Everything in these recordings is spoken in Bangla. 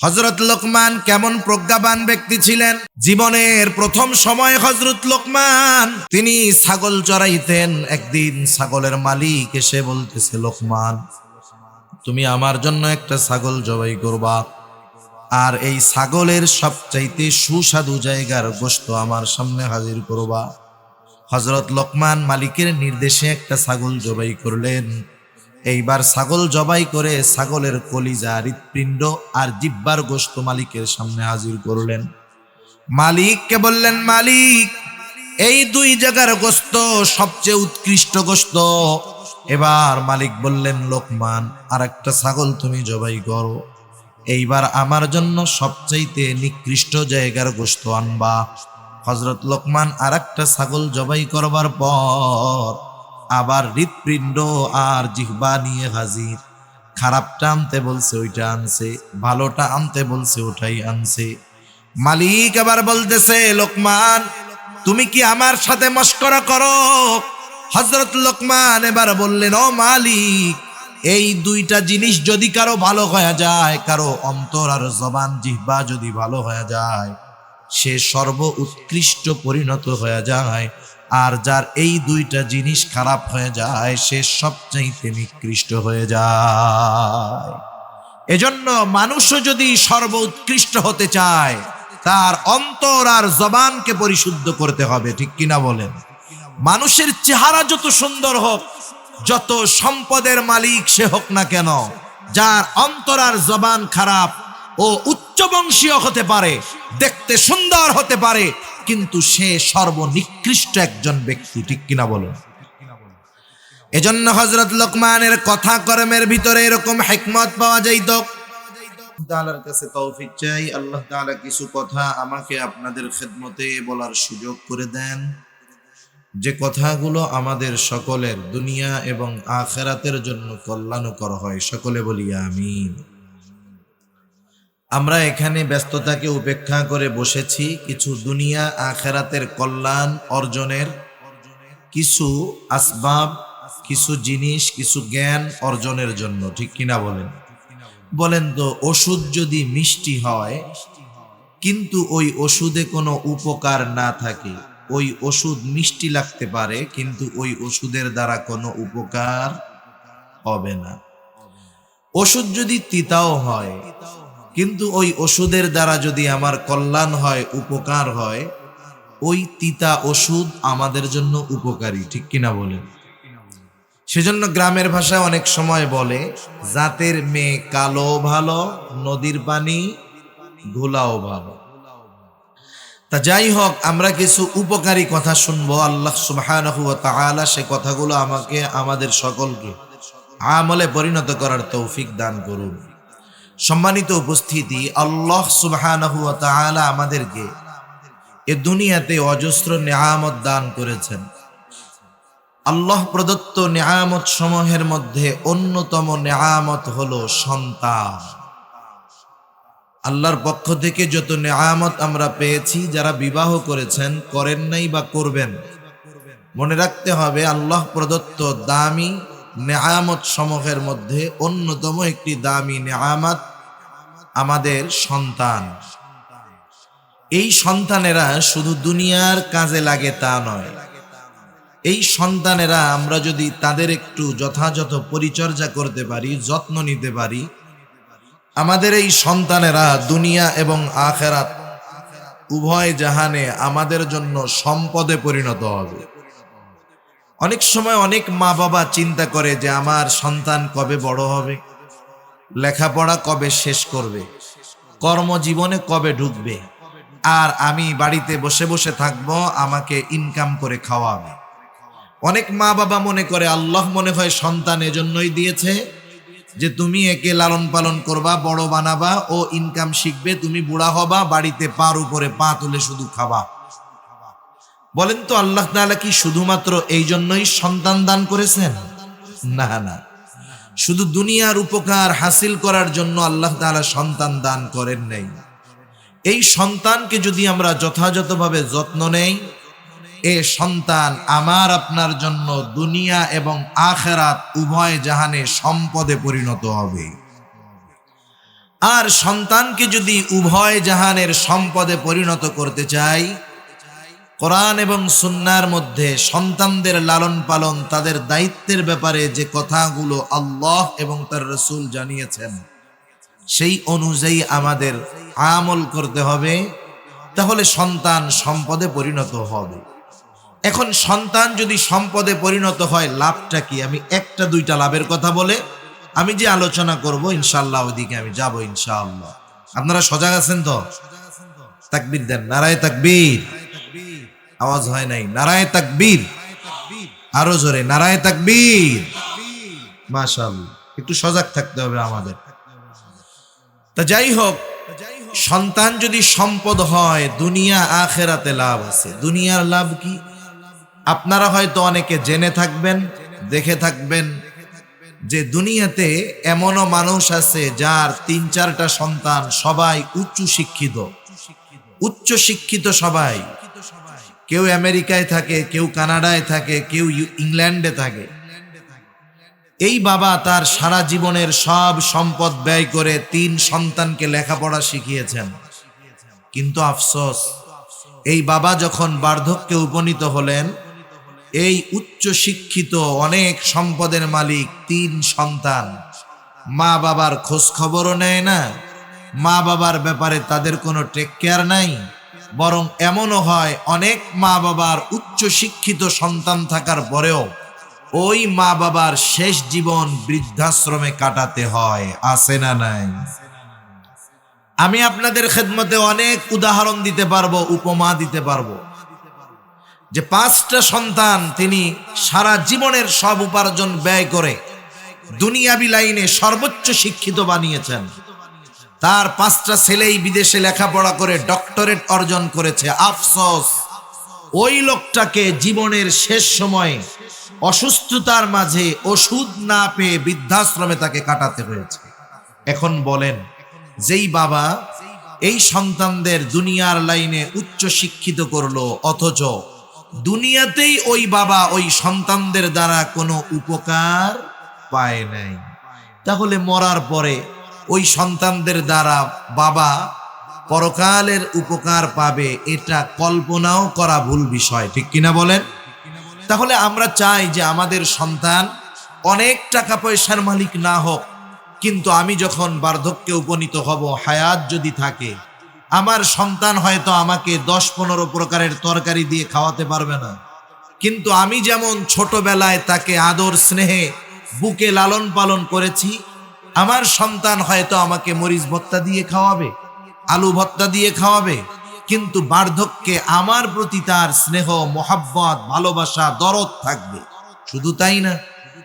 হযরত লোকমান কেমন প্রজ্ঞাবান ব্যক্তি ছিলেন। জীবনের প্রথম সময় হযরত লোকমান তিনি ছাগল চড়াইতেন। একদিন ছাগলের মালিক এসে বলতেছে, লোকমান, তুমি আমার জন্য একটা ছাগল জবাই করবা, আর এই ছাগলের সবচাইতে সুস্বাদু জায়গার গোশত আমার সামনে হাজির করবা। হযরত লোকমান মালিকের নির্দেশে একটা ছাগল জবাই করলেন। এইবার ছাগল জবাই করে ছাগলের কলিজা, হৃৎপিণ্ড আর জিহ্বার গোশত মালিকের সামনে হাজির করলেন। মালিককে বললেন, মালিক, এই দুই জায়গার গোশত সবচেয়ে উৎকৃষ্ট গোশত। এবার মালিক বললেন, লোকমান, আর একটা ছাগল তুমি জবাই করো। এইবার আমার জন্য সবচাইতে নিকৃষ্ট জায়গার গোশত আনবা। হযরত লোকমান আর একটা ছাগল জবাই করবার পর আবার হৃৎপিণ্ড আর জিহ্বা নিয়ে হাজির। খারাপটা আনতে বলছে ওইটা আনছে, ভালোটা আনতে বলছে ওটাই আনছে। মালিক আবার বলতেছে, লোকমান, তুমি কি আমার সাথে মশকরা করো? হযরত লোকমান এবার বললেন, ও মালিক, এই দুইটা জিনিস যদি কারো ভালো হয়ে যায়, কারো অন্তর আর জবান জিহ্বা যদি ভালো হয়ে যায়, সে সর্ব উৎকৃষ্ট পরিণত হয়ে যায়। আর যার এই দুইটা জিনিস খারাপ হয়ে যায়, সে সবচাইতে নিকৃষ্ট হয়ে যায়। এজন্য মানুষও যদি সর্ব উৎকৃষ্ট হতে চায়, তার অন্তর আর জবানকে পরিশুদ্ধ করতে হবে, ঠিক কিনা বলেন? মানুষের চেহারা যত সুন্দর হোক, যত সম্পদের মালিক সে হোক না কেন, যার অন্তর আর জবান খারাপ, ও উচ্চবংশীয় হতে পারে, দেখতে সুন্দর হতে পারে, কিন্তু সে সর্বনিকৃষ্ট একজন ব্যক্তি, ঠিক কিনা বলেন? এজন্য হযরত লোকমানের কথা কর্মের ভিতরে এরকম হিকমত পাওয়া যাইত। আল্লাহর কাছে তৌফিক চাই, আল্লাহ তাআলা কিছু কথা আমাকে আপনাদের খেদমতে বলার সুযোগ করে দেন, যে কথাগুলো আমাদের সকলের দুনিয়া এবং আখিরাতের জন্য কল্যাণকর হয়। সকলে বলি আমিন। আমরা এখানে ব্যস্ততাকে উপেক্ষা করে বসেছি কিছু দুনিয়া আখিরাতের কল্যাণ অর্জনের কিছু আসবাব, কিছু জিনিস, কিছু জ্ঞান অর্জনের জন্য, ঠিক কিনা বলেন? বলেন তো, ওষুধ যদি মিষ্টি হয় কিন্তু ওই ওষুধে কোনো উপকার না থাকে, ওই ওষুধ মিষ্টি লাগতে পারে কিন্তু ওই ওষুধের দ্বারা কোনো উপকার হবে না। ওষুধ যদি তিতাও হয় কিন্তু ওই ওষুধের দ্বারা যদি আমার কল্যাণ হয়, উপকার হয়, ওই তিতা ওষুধ আমাদের জন্য উপকারী, ঠিক কিনা বলেন? সেজন্য গ্রামের ভাষায় অনেক সময় বলে, জাতের মেয়ে কালো ভালো, নদীর পানি ঘোলাও ভালো। তা যাই হোক, আমরা কিছু উপকারী কথা শুনবো। আল্লাহ সুবহানাহু ওয়া তাআলা সে কথাগুলো আমাকে, আমাদের সকলকে আমলে পরিণত করার তৌফিক দান করুন। সম্মানিত উপস্থিতি, আল্লাহ সুবহানাহু ওয়া তাআলা আমাদেরকে এ দুনিয়াতে অজস্র নেয়ামত দান করেছেন। আল্লাহ প্রদত্ত নেয়ামত সমূহের মধ্যে অন্যতম নেয়ামত হলো সন্তান। আল্লাহর পক্ষ থেকে যত নেয়ামত আমরা পেয়েছি, যারা বিবাহ করেছেন, করেন নাই বা করবেন, মনে রাখতে হবে আল্লাহ প্রদত্ত দামি নেয়ামত সমূহের মধ্যে অন্যতম একটি দামি নেয়ামত আমাদের সন্তান। এই সন্তানেরা শুধু দুনিয়ার কাজে লাগে তা নয়, এই সন্তানেরা আমরা যদি তাদের একটু যথাযথ পরিচর্যা করতে পারি, যত্ন নিতে পারি, আমাদের এই সন্তানেরা দুনিয়া এবং আখিরাত উভয় জাহানে আমাদের জন্য সম্পদে পরিণত হবে। অনেক সময় অনেক মা বাবা চিন্তা করে যে আমার সন্তান কবে বড় হবে, লেখাপড়া কবে শেষ করবে, কর্মজীবনে কবে ঢুকবে, আর আমি বাড়িতে বসে বসে থাকবো, আমাকে ইনকাম করে খাওয়াবে। অনেক মা বাবা মনে করে আল্লাহ মনে হয় সন্তান এজন্যই দিয়েছে যে তুমি একে লালন পালন করবা, বড় বানাবা, ও ইনকাম শিখবে, তুমি বুড়া হবা, বাড়িতে পার উপরে পা তুলে শুধু খাবা। বলেন তো, আল্লাহ তাআলা কি শুধুমাত্র এই জন্যই সন্তান দান করেছেন? না না, শুধু দুনিয়ার উপকার হাসিল করার জন্য আল্লাহ তাআলা সন্তান দান করেন নাই। এই সন্তানকে যদি আমরা যথাযথভাবে যত্ন নেই, এ সন্তান আমার আপনার জন্য দুনিয়া এবং আখিরাত উভয় জাহানে সম্পদে পরিণত হবে। আর সন্তানকে যদি উভয় জাহানের সম্পদে পরিণত করতে চাই, কোরআন এবং সুন্নাহর মধ্যে সন্তানদের লালন পালন তাদের দায়িত্বের ব্যাপারে যে কথাগুলো আল্লাহ এবং তার রাসূল জানিয়েছেন সেই অনুযায়ী আমাদের আমল করতে হবে, তাহলে সন্তান সম্পদে পরিণত হবে। এখন সন্তান যদি সম্পদে পরিণত হয় লাভটা কি? আমি একটা দুইটা লাভের কথা বলে আমি যে আলোচনা করব ইনশাআল্লাহ ওইদিকে আমি যাব ইনশাআল্লাহ। আপনারা সজাগ আছেন তো? তাকবীর দেন, নারায়ে তাকবীর। আওয়াজ হয় নাই, নারায়ে তাকবীর। আরো জোরে, নারায়ে তাকবীর। মাশাআল্লাহ, একটু সজাগ থাকতে হবে আমাদের। তা যাই হোক, সন্তান যদি সম্পদ হয় দুনিয়া আখেরাতে লাভ আছে। দুনিয়ার লাভ কি? আপনারা হয়তো অনেকে জেনে থাকবেন, দেখে থাকবেন যে দুনিয়াতে এমনও মানুষ আছে যার ৩-৪টা সন্তান, সবাই উচ্চ শিক্ষিত সবাই। কেউ আমেরিকায় থাকে, কেউ কানাডায় থাকে, কেউ ইংল্যান্ডে থাকে। এই বাবা তার সারা জীবনের সব সম্পদ ব্যয় করে ৩ সন্তানকে লেখাপড়া শিখিয়েছেন, কিন্তু আফসোস এই বাবা যখন বার্ধক্যে উপনীত হলেন, এই উচ্চ শিক্ষিত অনেক সম্পদের মালিক ৩ সন্তান মা বাবার খোঁজ খবরও নেয় না, মা বাবার ব্যাপারে তাদের কোনো টেক কেয়ার নাই। বরং এমনও হয় অনেক মা বাবার উচ্চ শিক্ষিত সন্তান থাকার পরেও ওই মা বাবার শেষ জীবন বৃদ্ধাশ্রমে কাটাতে হয়। আছে না নাই? আমি আপনাদের খেদমতে অনেক উদাহরণ দিতে পারবো, উপমা দিতে পারবো যে 5টা সন্তান তিনি সারা জীবনের সব উপার্জন ব্যয় করে দুনিয়াবি লাইনে সর্বোচ্চ শিক্ষিত বানিয়েছেন। তার 5টা ছেলেই বিদেশে লেখাপড়া করে ডক্টরেট অর্জন করেছে। আফসোস ওই লোকটাকে জীবনের শেষ সময়ে অসুস্থতার মাঝে ওষুধ না পেয়ে বৃদ্ধাশ্রমে তাকে কাটাতে হয়েছে। এখন বলেন, যেই বাবা এই সন্তানদের দুনিয়ার লাইনে উচ্চ শিক্ষিত করলো, অথচ দুনিয়াতেই ওই বাবা ওই সন্তানদের দ্বারা কোনো উপকার পায় নাই, তাহলে মরার পরে ওই সন্তানদের দ্বারা বাবা পরকালের উপকার পাবে, এটা কল্পনাও করা ভুল বিষয়। ঠিক কিনা বলেন? তাহলে আমরা চাই যে আমাদের সন্তান অনেক টাকা পয়সার মালিক না হোক, কিন্তু আমি যখন বার্ধক্যে উপনীত হব, হায়াত যদি থাকে, আমার সন্তান হয়তো আমাকে 10-15 প্রকারের তরকারি দিয়ে খাওয়াতে পারবে না, কিন্তু আমি যেমন ছোটবেলায় তাকে আদর স্নেহে বুকে লালন পালন করেছি, আমার সন্তান হয়তো আমাকে মরিচ ভর্তা দিয়ে খাওয়াবে, আলু ভর্তা দিয়ে খাওয়াবে, কিন্তু বার্ধক্যে আমার প্রতি তার স্নেহ, মোহাব্বত, ভালোবাসা, দরদ থাকবে। শুধু তাই না,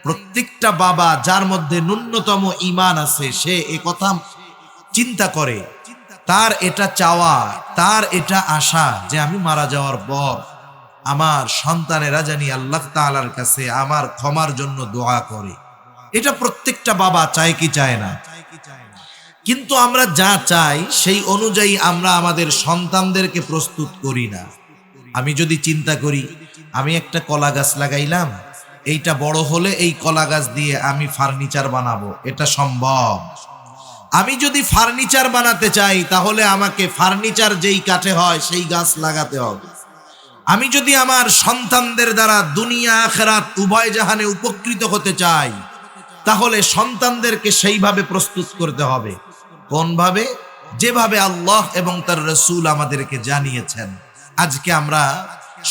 প্রত্যেকটা বাবা যার মধ্যে ন্যূনতম ঈমান আছে সে একথা চিন্তা করে, তার এটা চাওয়া, তার এটা আশা যে আমি মারা যাওয়ার পর আমার সন্তানেরা জানি আল্লাহ তাআলার কাছে আমার ক্ষমার জন্য দোয়া করে। এটা প্রত্যেকটা বাবা চায় কি চায় না? কিন্তু আমরা যা চাই সেই অনুযায়ী আমরা আমাদের সন্তানদেরকে প্রস্তুত করি না। আমি যদি চিন্তা করি আমি একটা কলা গাছ লাগাইলাম, এইটা বড় হলে এই কলা গাছ দিয়ে আমি ফার্নিচার বানাবো, এটা সম্ভব? আমি যদি ফার্নিচার বানাতে চাই তাহলে আমাকে ফার্নিচার যেই কাঠে হয় সেই গাছ লাগাতে হবে। আমি যদি আমার সন্তানদের দ্বারা দুনিয়া আখিরাত উভয় জাহানে উপকৃত হতে চাই তাহলে সন্তানদেরকে সেইভাবে প্রস্তুত করতে হবে। কোনভাবে? যেভাবে আল্লাহ এবং তার রাসূল আমাদেরকে জানিয়েছেন। আজকে আমরা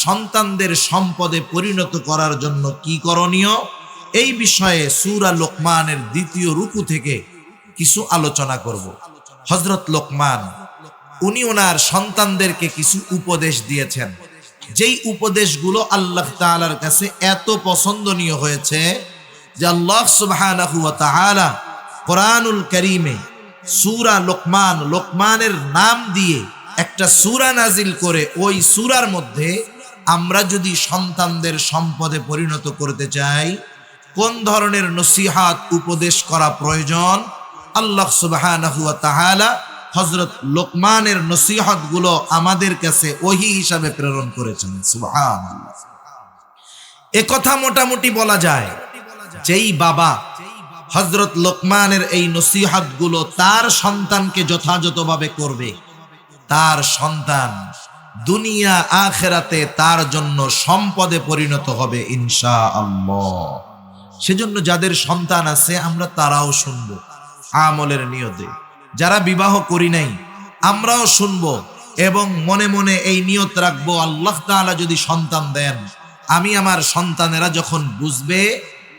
সন্তানদের সম্পদে পরিণত করার জন্য কি করণীয় এই বিষয়ে সূরা লোকমানের 2য় রুকু থেকে কিছু আলোচনা করব। হযরত লোকমান উনি ওনার সন্তানদেরকে কিছু উপদেশ দিয়েছেন, যেই উপদেশগুলো আল্লাহ তাআলার কাছে এত পছন্দনীয় হয়েছে যে আল্লাহ সুবহানাহু ওয়া তাআলা কোরআনুল কারীমে সূরা লোকমান, লোকমানের নাম দিয়ে একটা সূরা নাজিল করে ওই সূরার মধ্যে আমরা যদি সন্তানদের সম্পদে পরিণত করতে চাই কোন ধরনের নসিহত উপদেশ করা প্রয়োজন, আল্লাহ সুবহানাহু ওয়া তাআলা হযরত লোকমানের নসিহতগুলো আমাদের কাছে ওহী হিসাবে প্রেরণ করেছেন। সুবহানাল্লাহ। একথা মোটামুটি বলা যায়, যেই বাবা হযরত লোকমানের এই নসিহতগুলো তার সন্তানকে যথাযথভাবে করবে, তার সন্তান দুনিয়া আখিরাতে তার জন্য সম্পদে পরিণত হবে ইনশাআল্লাহ। সেজন্য যাদের সন্তান আছে আমরা তারাও শুনবো আমলের নিয়তে, যারা বিবাহ করি নাই আমরাও শুনবো এবং মনে মনে এই নিয়ত রাখবো, আল্লাহ তাআলা যদি সন্তান দেন, আমি আমার সন্তানেরা যখন বুঝবে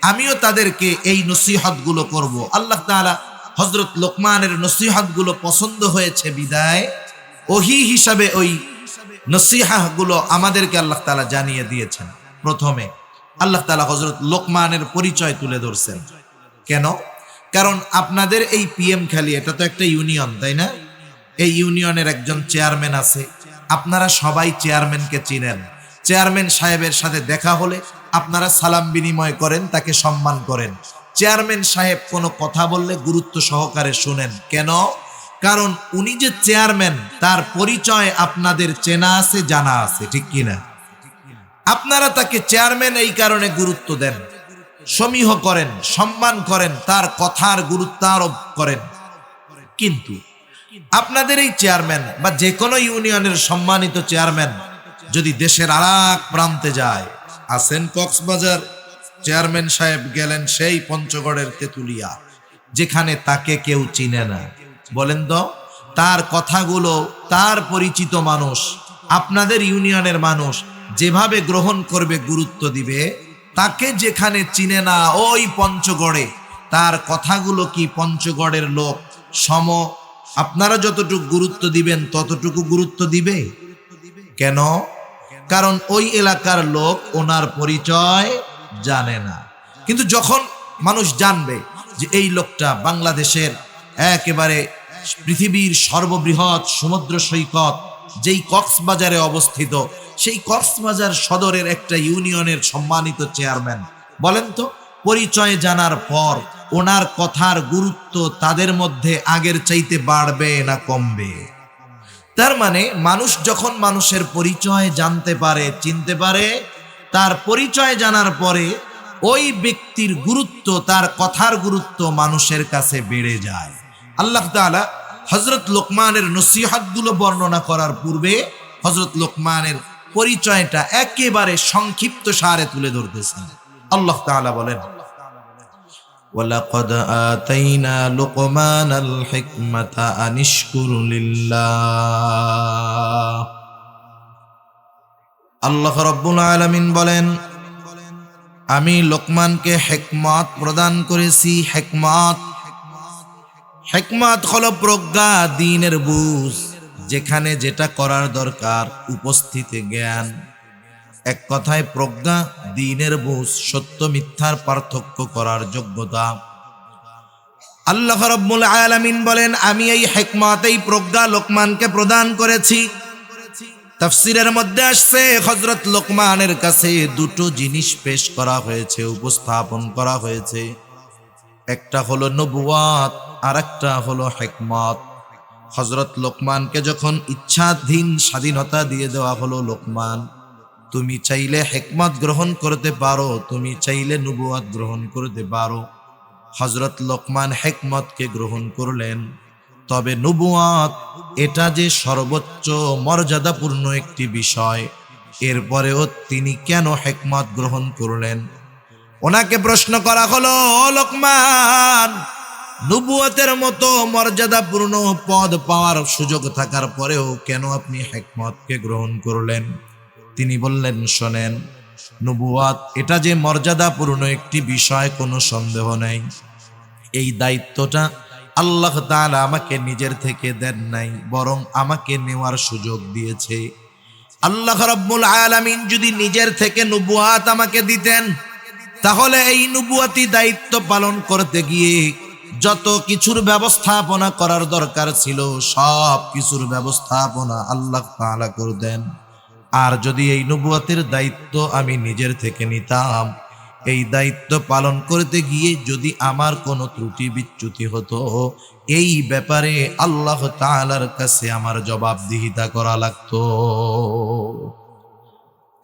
আমিও তাদেরকে এই নসিহতগুলো করব। আল্লাহ তাআলা হযরত লোকমানের নসিহতগুলো পছন্দ হয়েছে বিদায় ওহী হিসাবে ওই নসিহতগুলো আমাদেরকে আল্লাহ তাআলা জানিয়ে দিয়েছেন। প্রথমে আল্লাহ তাআলা হযরত লোকমানের পরিচয় তুলে ধরছেন। কেন? কারণ আপনাদের এই পিএম খালি এটা তো একটা ইউনিয়ন, তাই না? এই ইউনিয়নের একজন চেয়ারম্যান আছে, আপনারা সবাই চেয়ারম্যানকে চিনেন। চেয়ারম্যান সাহেবের সাথে দেখা হলে আপনারা সালাম বিনিময় করেন, তাকে সম্মান করেন। চেয়ারম্যান সাহেব কোনো কথা বললে গুরুত্ব সহকারে শুনেন। কেন? কারণ উনি যে চেয়ারম্যান তার পরিচয় আপনাদের চেনা আছে, জানা আছে, ঠিক কিনা? আপনারা তাকে চেয়ারম্যান এই কারণে গুরুত্ব দেন, সমীহ করেন, সম্মান করেন, তার কথার গুরুত্ব আরোপ করেন। কিন্তু আপনাদের এই চেয়ারম্যান বা যে কোনো ইউনিয়নের সম্মানিত চেয়ারম্যান যদি দেশের আরেক প্রান্তে যায়, আছেন কক্সবাজার, চেয়ারম্যান সাহেব গেলেন সেই পঞ্চগড়ের তেতুলিয়া, যেখানে তাকে কেউ চিনে না, বলেন তো তার কথাগুলো তার পরিচিত মানুষ, আপনাদের ইউনিয়নের মানুষ যেভাবে গ্রহণ করবে, গুরুত্ব দিবে, তাকে যেখানে চিনে না ওই পঞ্চগড়ে তার কথাগুলো কি পঞ্চগড়ের লোক সম আপনারা যতটুকু গুরুত্ব দিবেন ততটুকু গুরুত্ব দিবে? কেন? কারণ ওই এলাকার লোক ওনার পরিচয় জানে না। কিন্তু যখন মানুষ জানবে যে এই লোকটা বাংলাদেশের একেবারে পৃথিবীর সর্ববৃহৎ সমুদ্র সৈকত যেই কক্সবাজারে অবস্থিত, সেই কক্সবাজার সদরের একটা ইউনিয়নের সম্মানিত চেয়ারম্যান, বলেন তো পরিচয় জানার পর ওনার কথার গুরুত্ব তাদের মধ্যে আগের চাইতে বাড়বে না কমবে? তার মানে মানুষ যখন মানুষের পরিচয় জানতে পারে, চিনতে পারে, তার পরিচয় জানার পরে ওই ব্যক্তির গুরুত্ব, তার কথার গুরুত্ব মানুষের কাছে বেড়ে যায়। আল্লাহ তাআলা হযরত লোকমানের নসিহতগুলো বর্ণনা করার পূর্বে হযরত লোকমানের পরিচয়টা একেবারে সংক্ষিপ্ত সারে তুলে ধরতেছেন। আল্লাহ তাআলা বলেন, ওয়ালাকাদ আতাইনা লুকমানাল হিকমাতা আনিশকুর লিল্লাহ। আল্লাহ রাব্বুল আলামিন বলেন, আমি লোকমানকে হিকমত প্রদান করেছি। হিকমত হলো প্রজ্ঞা, দ্বীনের বুঝ, যেখানে যেটা করার দরকার উপস্থিতে জ্ঞান। এক কথায় প্রজ্ঞা, দ্বীনের বুঝ, সত্য মিথ্যার পার্থক্য করার যোগ্যতা। আল্লাহ রাব্বুল আলামিন বলেন, আমি এই হিকমত, এই প্রজ্ঞা লোকমানকে প্রদান করেছি। তাফসীরের মধ্যে আসছে হযরত লোকমানের কাছে দুটো জিনিস পেশ করা হয়েছে, উপস্থাপন করা হয়েছে। একটা হলো নবুয়াত আর একটা হলো হিকমত। হযরত লোকমানকে যখন ইচ্ছাধীন স্বাধীনতা দিয়ে দেওয়া হলো, লোকমান তুমি চাইলে হিকমত গ্রহণ করতে পারো, তুমি চাইলে নবুয়াত গ্রহণ করতে পারো। হযরত লোকমান হিকমতকে গ্রহণ করলেন। তবে নবুয়াত এটা যে সর্বোচ্চ মর্যাদাপূর্ণ একটি বিষয়, এরপরেও তিনি কেন হিকমত গ্রহণ করলেন? ওনাকে প্রশ্ন করা হলো, ও লোকমান, নবুয়তের মতো মর্যাদাপূর্ণ পদ পাওয়ার সুযোগ থাকার পরেও কেন আপনি হিকমতকে গ্রহণ করলেন? তিনি বললেন, শোনেন, নবুয়াত এটা যে মর্যাদাপূর্ণ একটি বিষয়, কোনো সন্দেহ নেই। এই দায়িত্বটা আল্লাহ তাআলা আমাকে নিজের থেকে দেন নাই, বরং আমাকে নেওয়ার সুযোগ দিয়েছে। আল্লাহ রাব্বুল আলামিন যদি নিজের থেকে নবুয়াত আমাকে দিতেন, তাহলে এই নবুয়াতি দায়িত্ব পালন করতে গিয়ে যত কিছুর ব্যবস্থাপনা করার দরকার ছিল সব কিছুর ব্যবস্থাপনা আল্লাহ তাআলা করতেন। আর যদি এই নবুয়াতের দায়িত্ব আমি নিজের থেকে নিতাম, এই দায়িত্ব পালন করতে গিয়ে যদি আমার কোনো ত্রুটি বিচ্যুতি হতো, এই ব্যাপারে আল্লাহ তাআলার কাছে আমার জবাবদিহিতা করা লাগতো।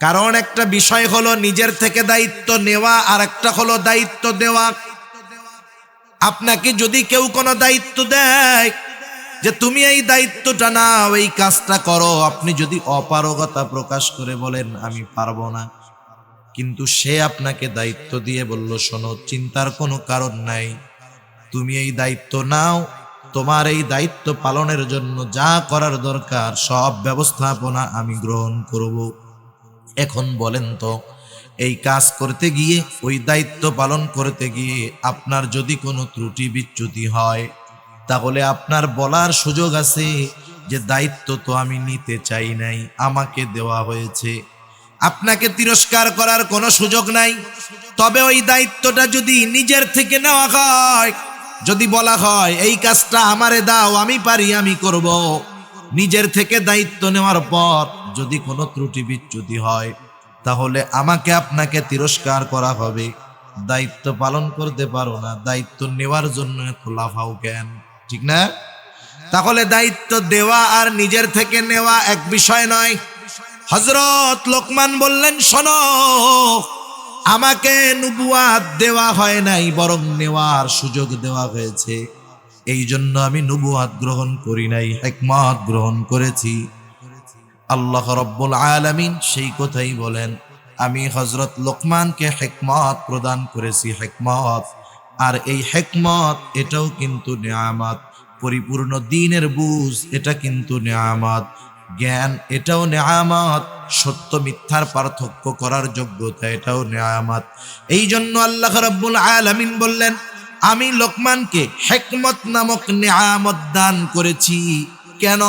কারণ একটা বিষয় হলো নিজের থেকে দায়িত্ব নেওয়া, আর একটা হলো দায়িত্ব দেওয়া। আপনাকে যদি কেউ কোনো দায়িত্ব দেয় যে তুমি এই দায়িত্বটা নাও, এই কাজটা করো, আপনি যদি অপারগতা প্রকাশ করে বলেন আমি পারবো না, কিন্তু সে আপনাকে দায়িত্ব দিয়ে বলল শোনো, চিন্তার কোনো কারণ নাই, তুমি এই দায়িত্ব নাও, তোমার এই দায়িত্ব পালনের জন্য যা করার দরকার সব ব্যবস্থাপনা আমি গ্রহণ করব। এখন বলেন তো, এই কাজ করতে গিয়ে, ওই দায়িত্ব পালন করতে গিয়ে আপনার যদি কোনো ত্রুটি বিচ্যুতি হয়, তাহলে আপনার বলার সুযোগ আছে যে দায়িত্ব তো আমি নিতে চাই নাই, আমাকে দেওয়া হয়েছে। আপনাকে তিরস্কার করার কোনো সুযোগ নাই। তবে ওই দায়িত্বটা যদি নিজের থেকে নেওয়া হয়, যদি বলা হয় এই কাজটা আমারে দাও, আমি পারি, আমি করব, নিজের থেকে দায়িত্ব নেওয়ার পর যদি কোনো ত্রুটি বিচ্যুতি হয়, তাহলে আমাকে আপনাকে তিরস্কার করা হবে। দায়িত্ব পালন করতে পারো না, দায়িত্ব নেওয়ার জন্য এত লাফাও কেন? ঠিক না? তাহলে দায়িত্ব দেওয়া আর নিজের থেকে নেওয়া এক বিষয় নয়। হযরত লোকমান বললেন শোনো, আমাকে নবুয়াত দেওয়া হয় নাই, বরং নেওয়ার সুযোগ দেওয়া হয়েছে। এই জন্য আমি নবুয়াত গ্রহণ করি নাই, হিকমত গ্রহণ করেছি। আল্লাহ রাব্বুল আলামিন সেই কথাই বলেন, আমি হযরত লোকমানকে হিকমত প্রদান করেছি, হিকমত। আর এই হিকমত এটাও কিন্তু নিয়ামত। পরিপূর্ণ দ্বীনের বুঝ এটা কিন্তু নিয়ামত। জ্ঞান এটাও নিয়ামত। সত্য মিথ্যার পার্থক্য করার যোগ্যতা এটাও নিয়ামত। এই জন্য আল্লাহ রাব্বুল আলামিন বললেন, আমি লোকমানকে হিকমত নামক নিয়ামত দান করেছি। কেন?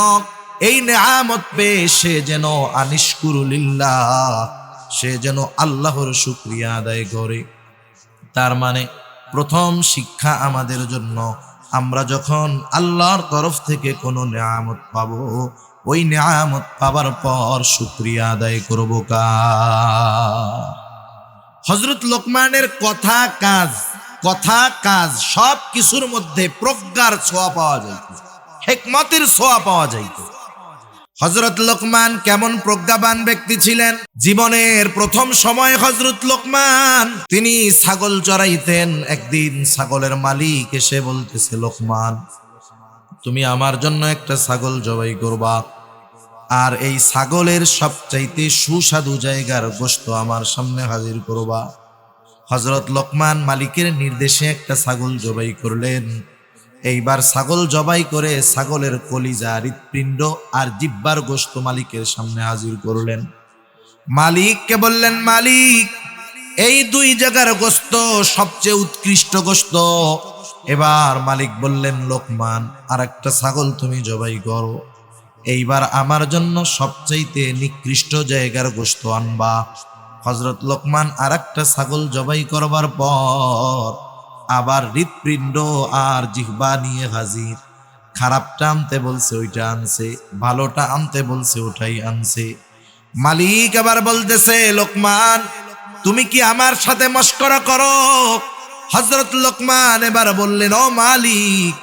এই নিয়ামত পেয়ে সে যেন আনিশকুরুলিল্লাহ, সে যেন আল্লাহর শুকরিয়া আদায় করে। তার মানে প্রথম শিক্ষা আমাদের জন্য, আমরা যখন আল্লাহর তরফ থেকে কোনো নিয়ামত পাবো, ওই নিয়ামত পাবার পর শুকরিয়া আদায় করব কার? হযরত লোকমানের কথা কাজ সব কিছুর মধ্যে প্রজ্ঞার ছোঁয়া পাওয়া যাইত, হিকমতের ছোঁয়া পাওয়া যাইত। হযরত লোকমান কেমন প্রজ্ঞাবান ব্যক্তি ছিলেন? জীবনের প্রথম সময় হযরত লোকমান তিনি ছাগল চড়াইতেন। একদিন ছাগলের মালিক এসে বলতেছে, লোকমান তুমি আমার জন্য একটা ছাগল জবাই করবা, আর এই ছাগলের সবচাইতে সুস্বাদু জায়গার গোশত আমার সামনে হাজির করবা। হযরত লোকমান মালিকের নির্দেশে একটা ছাগল জবাই করলেন। এইবার ছাগল জবাই করে ছাগলের কলিজা, হৃৎপিণ্ড আর জিহ্বার গোশত মালিকের সামনে হাজির করলেন। মালিককে বললেন, মালিক এই দুই জায়গার গোশত সবচেয়ে উৎকৃষ্ট গোশত। এবার মালিক বললেন, লোকমান আর একটা ছাগল তুমি জবাই করো, এইবার আমার জন্য সবচাইতে নিকৃষ্ট জায়গার গোশত আনবা। হযরত লোকমান আর একটা ছাগল জবাই করবার পর আবার হৃৎপিণ্ড আর জিহ্বা নিয়ে হাজির। খারাপটা আনতে বলছে ওইটা আনছে, ভালোটা আনতে বলছে ওটাই আনছে। মালিক আবার বলতেছে, লোকমান তুমি কি আমার সাথে মশকরা করো? হযরত লোকমান এবার বললেন, ও মালিক,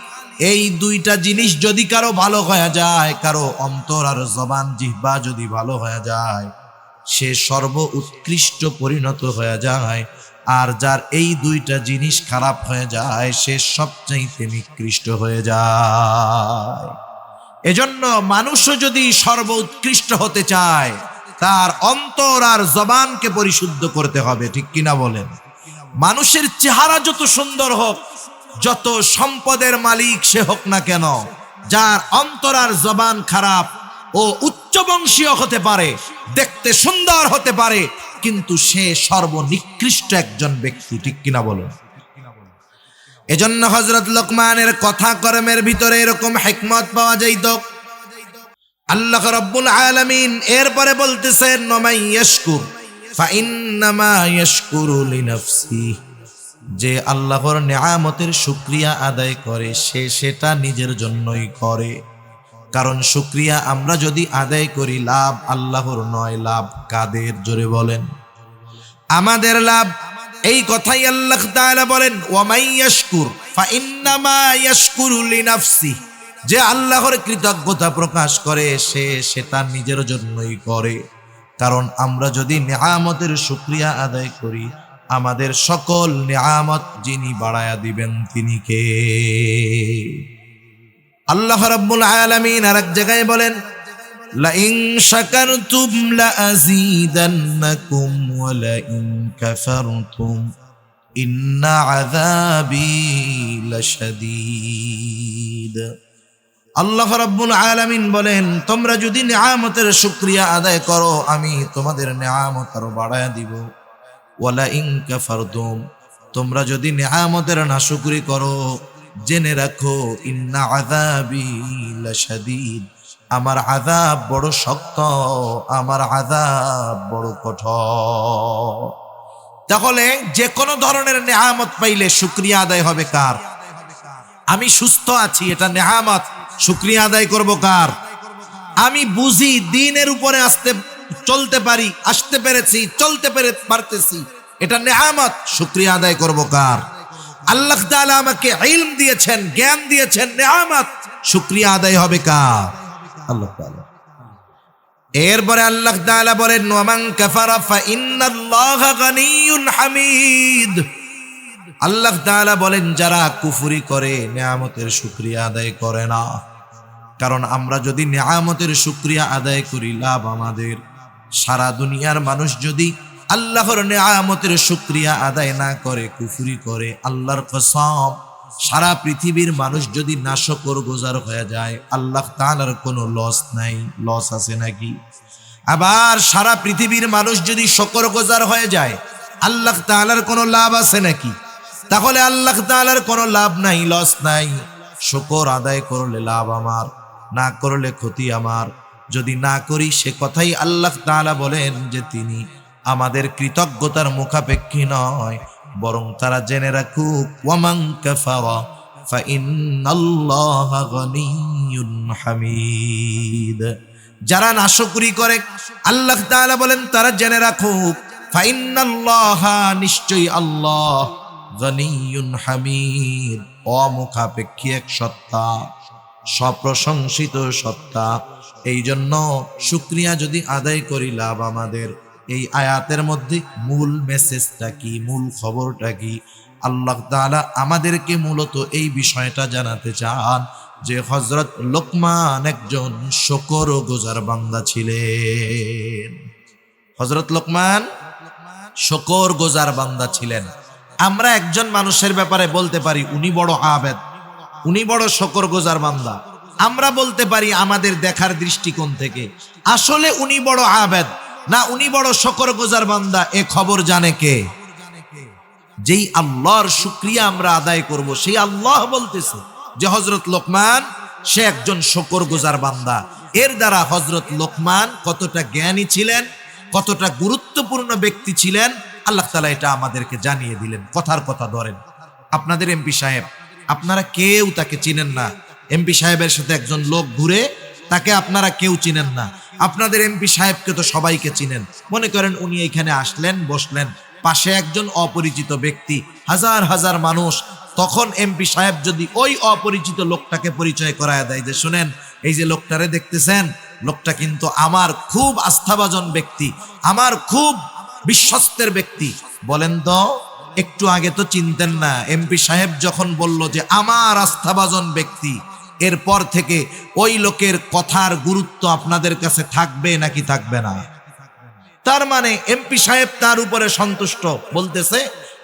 এই দুইটা জিনিস যদি কারো ভালো হয়ে যায়, কারো অন্তর আর জবান জিহ্বা যদি ভালো হয়ে যায়, সে সর্ব উৎকৃষ্ট পরিণত হয়ে যায়। আর যার এই দুইটা জিনিস খারাপ হয়ে যায়, সে সবচাইতে নিকৃষ্ট হয়ে যায়। এজন্য মানুষও যদি সর্ব উৎকৃষ্ট হতে চায়, তার অন্তর আর জবানকে পরিশুদ্ধ করতে হবে। ঠিক কিনা বলেন? মানুষের চেহারা যত সুন্দর হোক, যত সম্পদের মালিক সে হোক না কেন, যার অন্তর আর জবান খারাপ, ও উচ্চবংশীয় হতে পারে, দেখতে সুন্দর হতে পারে, কিন্তু সে সর্বনিকৃষ্ট একজন ব্যক্তি। ঠিক কিনা বলেন? এজন্য হযরত লোকমানের কথা কর্মের ভিতরে এরকম হিকমত পাওয়া যাইত। আল্লাহ রাব্বুল আলামিন এরপরে বলতেছেন, নমাই ইয়াশকুর ফাইন্নামা ইয়াশকুরু লিনাফসি, যে আল্লাহর নিয়ামতের শুকরিয়া আদায় করে সে সেটা নিজের জন্যই করে। কারণ শুকরিয়া আমরা যদি আদায় করি, লাভ আল্লাহর নয়, লাভ কাদের? জোরে বলেন। আমাদের লাভ। এই কথাই আল্লাহ তাআলা বলেন, ওয়ামাই ইয়াশকুর ফাইন্নামা ইয়াশকুরু লিনাফসি, যে আল্লাহর কৃতজ্ঞতা প্রকাশ করে সে সেটা নিজের জন্যই করে। কারণ আমরা যদি নিয়ামতের শুকরিয়া আদায় করি, আমাদের সকল নিয়ামত যিনি বাড়ায়া দিবেন তিনি কে? আল্লাহ রাব্বুল আলামিন আরেক জায়গায় বলেন, লাইন শাকারতুম লাযীদান্নাকুম ওয়া লাইন কাফারতুম ইন্না আযাবি লাশাদীদ। আল্লাহ রাব্বুল আলামিন বলেন, তোমরা যদি নিয়ামতের শুকরিয়া আদায় করো আমি তোমাদের নিয়ামত আরো বাড়ায়া দিব। ওয়ালা ইন কাফারতুম, তোমরা যদি নিয়ামতের নাশুকরি করো জেনে রাখো ইন্না আযাবি লাশাদীদ, আমার আযাব বড় শক্ত, আমার আযাব বড় কঠোর। তাহলে যে কোনো ধরনের নিয়ামত পাইলে শুকরিয়া আদায় হবে কার? আমি সুস্থ আছি, এটা নিয়ামত, শুকরিয়া আদায় করব কার? আমি বুঝি দিনের উপরে চলতে পারি, আসতে পেরেছি, চলতে পারতেছি, এটা নিয়ামত, শুকরিয়া আদায় করব কার? আল্লাহ তাআলা আমাকে ইলম দিয়েছেন, জ্ঞান দিয়েছেন, নিয়ামত, শুকরিয়া আদায় হবে কার? আল্লাহ তাআলা। এরপরে আল্লাহ তাআলা বলেন, ওয়ামান কাফারা ফাইন্নাল্লাহা গানিয়্যুন হামিদ। আল্লাহ তাআলা বলেন, যারা কুফরি করে নিয়ামতের শুকরিয়া আদায় করে না। কারণ আমরা যদি নিয়ামতের শুকরিয়া আদায় করি লাভ আমাদের। সারা দুনিয়ার মানুষ যদি আল্লাহর নিয়ামতের শুকরিয়া আদায় না করে, কুফরি করে, আল্লাহর কসম সারা পৃথিবীর মানুষ যদি নাশকর গোজার হয়ে যায় আল্লাহ তাআলার কোনো লস নাই। লস আছে নাকি? আবার সারা পৃথিবীর মানুষ যদি শকর গোজার হয়ে যায় আল্লাহ তাআলার কোনো লাভ আছে নাকি? তাহলে আল্লাহ তাআলার কোনো লাভ নাই, লস নাই। শুকর আদায় করলে লাভ আমার, না করলে ক্ষতি আমার। যদি না করি সে কথাই আল্লাহ তাআলা বলেন যে তিনি আমাদের কৃতজ্ঞতার মুখাপেক্ষী নয়, বরং তারা জেনে রাখুক ওয়ামান কাফারা ফাইন্নাল্লাহা গানিয়্যুন হামিদ। যারা নাশকরি করে আল্লাহ তাআলা বলেন তারা জেনে রাখুক ফাইন্নাল্লাহা, নিশ্চয়ই আল্লাহ, গানিয়্যুন হামিদ, অমুখাপেক্ষী এক সত্তা, সপ্রশংসিত সত্তা। এই জন্য শুকরিয়া যদি আদায় করি লাভ আমাদের। এই আয়াতের মধ্যে মূল মেসেজটা কি, মূল খবরটা কি? আল্লাহ তাআলা আমাদেরকে মূলত এই বিষয়টা জানাতে চান যে হযরত লোকমান একজন শুকরগুজার বান্দা ছিলেন। হযরত লোকমান শুকরগুজার বান্দা ছিলেন। আমরা একজন মানুষের ব্যাপারে বলতে পারি উনি বড় আবেদ, উনি বড় শুকরগুজার বান্দা। আমরা বলতে পারি আমাদের দেখার দৃষ্টিকোণ থেকে আসলে উনি বড় আবেদ না উনি বড় শুকরগুজার বান্দা, এ খবর জানে কে? যেই আল্লাহর শুকরিয়া আমরা আদায় করব সেই আল্লাহ বলতেছে যে হযরত লোকমান সে একজন শুকরগুজার বান্দা। এর দ্বারা হযরত লোকমান কতটা জ্ঞানী ছিলেন, কতটা গুরুত্বপূর্ণ ব্যক্তি ছিলেন আল্লাহ তাআলা এটা আমাদেরকে জানিয়ে দিলেন। কথার কথা ধরেন আপনাদের এমপি সাহেব, আপনারা কেউ তাকে চিনেন না। এমপি সাহেবের সাথে একজন লোক ঘুরে, তাকে আপনারা কেউ চিনেন না। আপনাদের এমপি সাহেবকে তো সবাইকে চিনেন। মনে করেন উনি এখানে আসলেন, বসলেন, পাশে একজন অপরিচিত ব্যক্তি, হাজার হাজার মানুষ। তখন এমপি সাহেব যদি ওই অপরিচিত লোকটাকে পরিচয় করায় দেয় যে শুনেন এই যে লোকটারে দেখতেছেন, লোকটা কিন্তু আমার খুব আস্থাভাজন ব্যক্তি, আমার খুব বিশ্বস্তের ব্যক্তি। বলেন তো একটু আগে তো চিনতেন না, এমপি সাহেব যখন বলল যে আমার আস্থাভাজন ব্যক্তি, এরপর থেকে ওই লোকের কথার গুরুত্ব আপনাদের কাছে থাকবে নাকি থাকবে না? তার মানে এমপি সাহেব তার উপরে সন্তুষ্ট, বলতেছে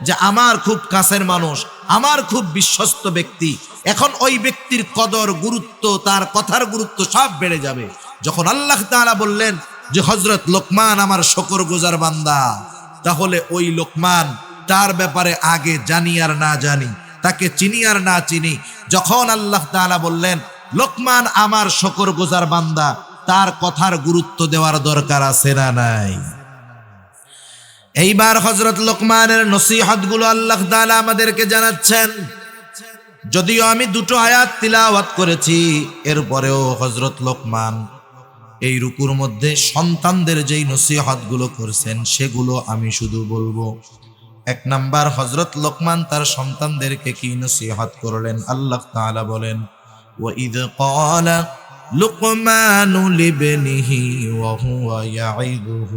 যে আমার খুব কাছের মানুষ, আমার খুব বিশ্বস্ত ব্যক্তি। এখন ওই ব্যক্তির কদর, গুরুত্ব, তার কথার গুরুত্ব সব বেড়ে যাবে। যখন আল্লাহ তাআলা বললেন যে হযরত লোকমান আমার শুকরগুজার বান্দা, তাহলে ওই লোকমান তার ব্যাপারে আগে জানি আর না জানি, তাকে চিনি আর না চিনি, যখন আল্লাহ তাআলা বললেন লোকমান আমার শুকরগুজার বান্দা, তার কথার গুরুত্ব দেওয়ার দরকার আছে না নাই? এইবার হযরত লোকমানের নসিহত গুলো আল্লাহ তাআলা আমাদেরকে জানাচ্ছেন। যদিও আমি দুটো আয়াত তিলাওয়াত করেছি, এরপরেও হযরত লোকমান এই রুকুর মধ্যে সন্তানদের যেই নসিহত গুলো করছেন সেগুলো আমি শুধু বলবো। এক নাম্বার, হযরত লোকমান তার সন্তানদেরকে কি নসিহত করলেন? আল্লাহ তাআলা বলেন وَإِذْ قَالَ لُقْمَانُ لِابْنِهِ وَهُوَ يَعِظُهُ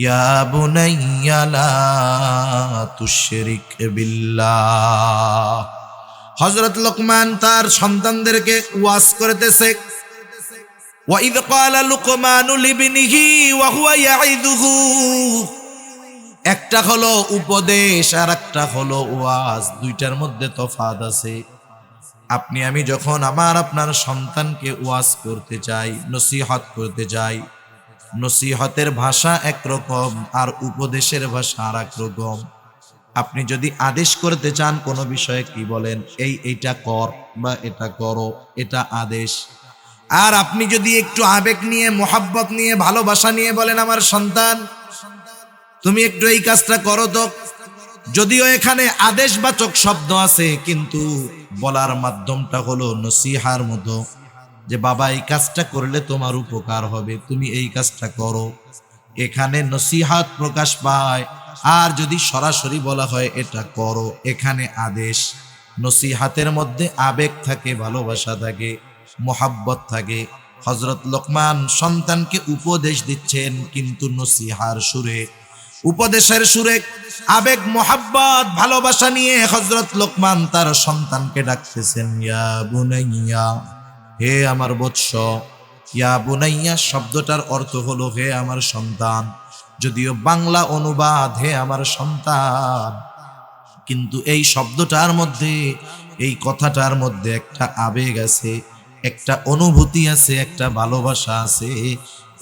ইয়া বুনাইয়া লা তুশরিক বিল্লাহ। হযরত লোকমান তার সন্তানদেরকে ওয়াজ করতেছে। وَإِذْ قَالَ لُقْمَانُ لِابْنِهِ وَهُوَ يَعِظُهُ। একটা হলো উপদেশ আর একটা হলো ওয়াজ, দুইটার মধ্যে তফাৎ আছে। আপনি আমি যখন আপনার সন্তানকে ওয়াজ করতে চাই, নসিহত করতে চাই, নসিহতের ভাষা একরকম আর উপদেশের ভাষা আর এক রকম। আপনি যদি আদেশ করতে চান কোনো বিষয়ে কি বলেন, এইটা কর বা এটা করো, এটা আদেশ। আর আপনি যদি একটু আবেগ নিয়ে, মোহাব্বত নিয়ে, ভালোবাসা নিয়ে বলেন, আমার সন্তান তুমি একটু এই কাজটা করো তো, যদিও এখানে আদেশবাচক শব্দ আছে কিন্তু বলার মাধ্যমটা হলো নসিহার মতো, যে বাবা এই কাজটা করলে তোমার উপকার হবে, তুমি এই কাজটা করো। এখানে নসিহাত প্রকাশ পায়। আর যদি সরাসরি বলা হয় এটা করো, এখানে আদেশ। নসিহাতের মধ্যে আবেগ থাকে, ভালোবাসা থাকে, মোহাব্বত থাকে। হযরত লোকমান সন্তানকে উপদেশ দিচ্ছেন কিন্তু নসিহার সুরে, উপদেশের সুরে, আবেগ, মোহাব্বত, ভালোবাসা নিয়ে হযরত লোকমান তার সন্তানকে ডাকতেছেন, ইয়া বুনাইয়া, হে আমার বৎস। ইয়া বুনাইয়া শব্দটার অর্থ হলো হে আমার সন্তান, যদিও বাংলা অনুবাদ হে আমার সন্তান, কিন্তু এই শব্দটার মধ্যে, এই কথাটার মধ্যে একটা আবেগ আছে, একটা অনুভূতি আছে, একটা ভালোবাসা আছে।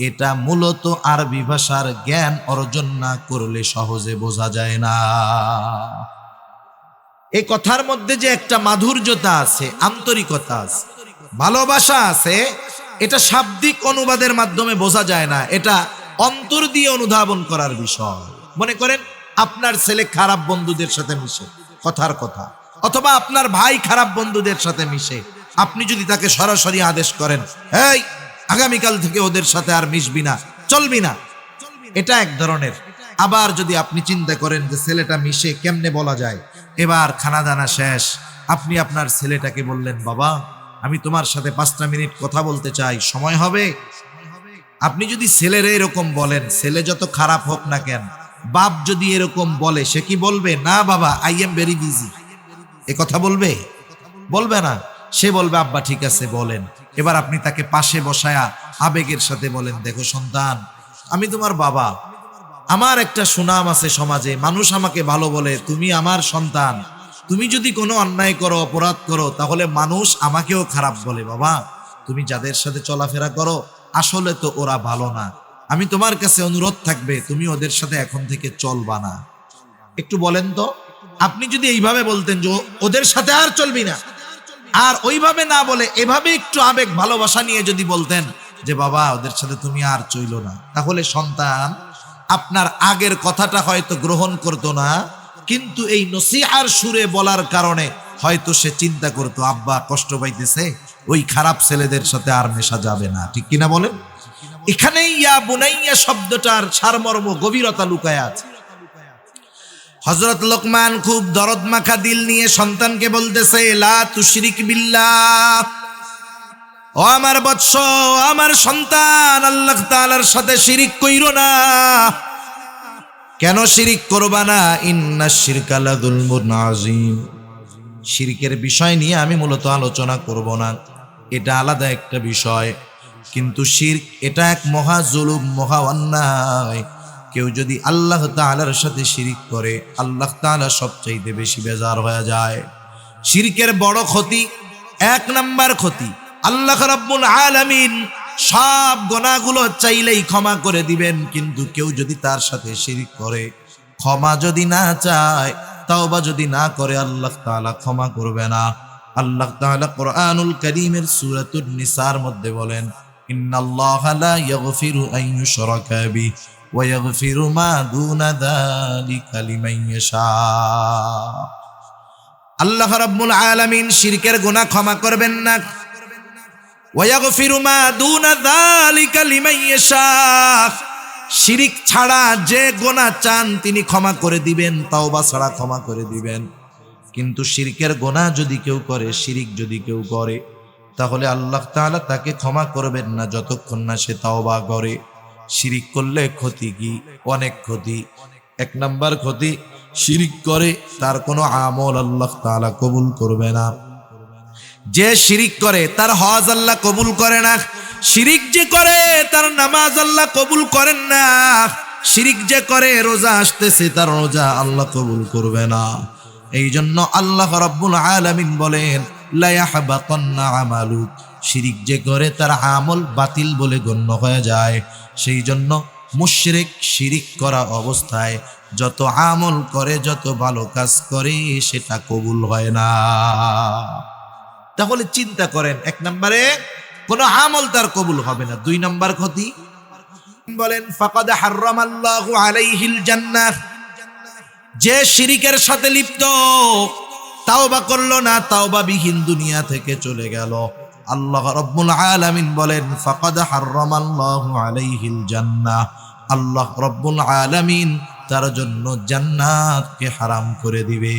এটা মূলত আরবি ভাষার জ্ঞান অর্জন না করলে সহজে বোঝা যায় না। এই কথার মধ্যে যে একটা মাধুর্যতা আছে, আন্তরিকতা আছে, ভালোবাসা আছে, এটা শাব্দিক অনুবাদের মাধ্যমে বোঝা যায় না, এটা অন্তর দিয়ে অনুধাবন করার বিষয়। মনে করেন আপনার ছেলে খারাপ বন্ধুদের সাথে মিশে, কথার কথা, অথবা আপনার ভাই খারাপ বন্ধুদের সাথে মিশে, আপনি যদি তাকে সরাসরি আদেশ করেন, এই আগামীকাল থেকে ওদের সাথে আর মিশবি না, চলবি না, এটা এক ধরনের। আবার যদি আপনি চিন্তা করেন যে ছেলেটা মিশে কেমনে বলা যায়, এবার খানা দানা শেষ, আপনি আপনার ছেলেটাকে বললেন, বাবা আমি তোমার সাথে 5টা মিনিট কথা বলতে চাই, সময় হবে? আপনি যদি ছেলের এরকম বলেন, ছেলে যত খারাপ হোক না কেন, বাপ যদি এরকম বলে, সে কি বলবে, না বাবা আই এম ভেরি বিজি, এ কথা বলবে? বলবে না। সে বলবে, আব্বা ঠিক আছে বলেন। এবার আপনি তাকে পাশে বসায়া আবেগের সাথে বলেন, দেখো সন্তান, আমি তোমার বাবা, আমার একটা সুনাম আছে সমাজে, মানুষ আমাকে ভালো বলে, তুমি আমার সন্তান, তুমি যদি কোনো অন্যায় করো, অপরাধ করো, তাহলে মানুষ আমাকেও খারাপ বলে। বাবা তুমি যাদের সাথে চলাফেরা করো আসলে তো ওরা ভালো না, আমি তোমার কাছে অনুরোধ থাকবে তুমি ওদের সাথে এখন থেকে চলবা না। একটু বলেন তো, আপনি যদি এইভাবে বলতেন যে ওদের সাথে আর চলবি না, আর ওইভাবে না বলে এভাবে একটু আবেগ ভালোবাসা নিয়ে যদি বলতেন যে বাবা ওদের সাথে তুমি আর চইলো না, তাহলে সন্তান আপনার আগের কথাটা হয়তো গ্রহণ করতো না, কিন্তু এই নসিহার সুরে বলার কারণে হয়তো সে চিন্তা করতো, আব্বা কষ্ট পাইতেছে, ওই খারাপ ছেলেদের সাথে আর মেশা যাবে না। ঠিক কিনা বলেন? এখানেই ইয়া বুনাইয়া শব্দটার সারমর্ম, গভীরতা লুকায় আছে। হযরত লোকমান খুব দরদ মাখা দিল নিয়ে সন্তানকে বলতেছে, লা তুশরিক বিল্লাহ, ও আমার বৎস, আমার সন্তান, আল্লাহ তাআলার সাথে শিরিক কইরো না। কেন শিরিক করবা না? ইন্নাশ শিরকা লাযুলমুন আযীম। শিরকের বিষয় নিয়ে আমি মূলত আলোচনা করব না, এটা আলাদা একটা বিষয়, কিন্তু শিরক এটা এক মহা জুলুম, মহা অন্যায়। কেউ যদি আল্লাহ তাআলার সাথে শিরিক করে, আল্লাহ তাআলা সবচাইতে বেশি বেজার হয়ে যায়। শিরকের বড় ক্ষতি, 1 নাম্বার ক্ষতি, আল্লাহ রাব্বুল আলামিন সব গুনাহগুলো চাইলেই ক্ষমা করে দিবেন, কিন্তু কেউ যদি তার সাথে শিরিক করে, ক্ষমা যদি না চায়, তাওবা যদি না করে, আল্লাহ তাআলা ক্ষমা করবে না। আল্লাহ তাআলা কোরআনুল কারীমের সূরাতুন নিসার মধ্যে বলেন, ইন্নাল্লাহা লা ইয়াগফিরু আন ইউশরাকা বিহি ওয়া ইয়াগফিরু মা দুনা যালিকা লিমান ইয়াশা। আল্লাহ রাব্বুল আলামিন শিরকের গুনাহ ক্ষমা করবেন না, ওয়া ইয়াগফিরু মা দুনা যালিকা লিমান ইয়াশা। শিরিক ছাড়া যে গুনাহ চান তিনি ক্ষমা করে দিবেন, তাওবা ছাড়া ক্ষমা করে দিবেন। কিন্তু শিরকের গুনাহ যদি কেউ করে, শিরিক যদি কেউ করে, তাহলে আল্লাহ তাআলা তাকে ক্ষমা করবেন না যতক্ষণ না সে তাওবা করে। শিরিক করলে ক্ষতি কি? অনেক ক্ষতি। এক নাম্বার ক্ষতি, শিরিক করে তার কোনো আমল আল্লাহ তাআলা কবুল করবে না। যে শিরিক করে তার হজ আল্লাহ কবুল করে না। শিরিক যে করে তার নামাজ আল্লাহ কবুল করেন না। শিরিক যে করে রোজা আসতেছে তার রোজা আল্লাহ কবুল করবে না। এই জন্য আল্লাহ রাব্বুল আলামিন বলেন লা ইয়াহবাতান্না আমালুক, শিরিক যে করে তার আমল বাতিল বলে গণ্য হয়ে যায়। সেই জন্য মুশরিক শিরিক করা অবস্থায় যত আমল করে, যত ভালো কাজ করে, সেটা কবুল হয় না। তাহলে চিন্তা করেন, এক নম্বরে কোন আমল তার কবুল হবে না। দুই নম্বর ক্ষতি বলেন ফাকাদ হারামাল্লাহু আলাইহিল জান্নাহ, যে শিরিকের সাথে লিপ্ত, তাওবা করলো না, তাওবা বিহীন দুনিয়া থেকে চলে গেল, আল্লাহ রাব্বুল আলামিন বলেন ফাকাদ হারামাল্লাহু আলাইহিল জান্নাহ, আল্লাহ রাব্বুল আলামিন তার জন্য জান্নাতকে হারাম করে দিবে।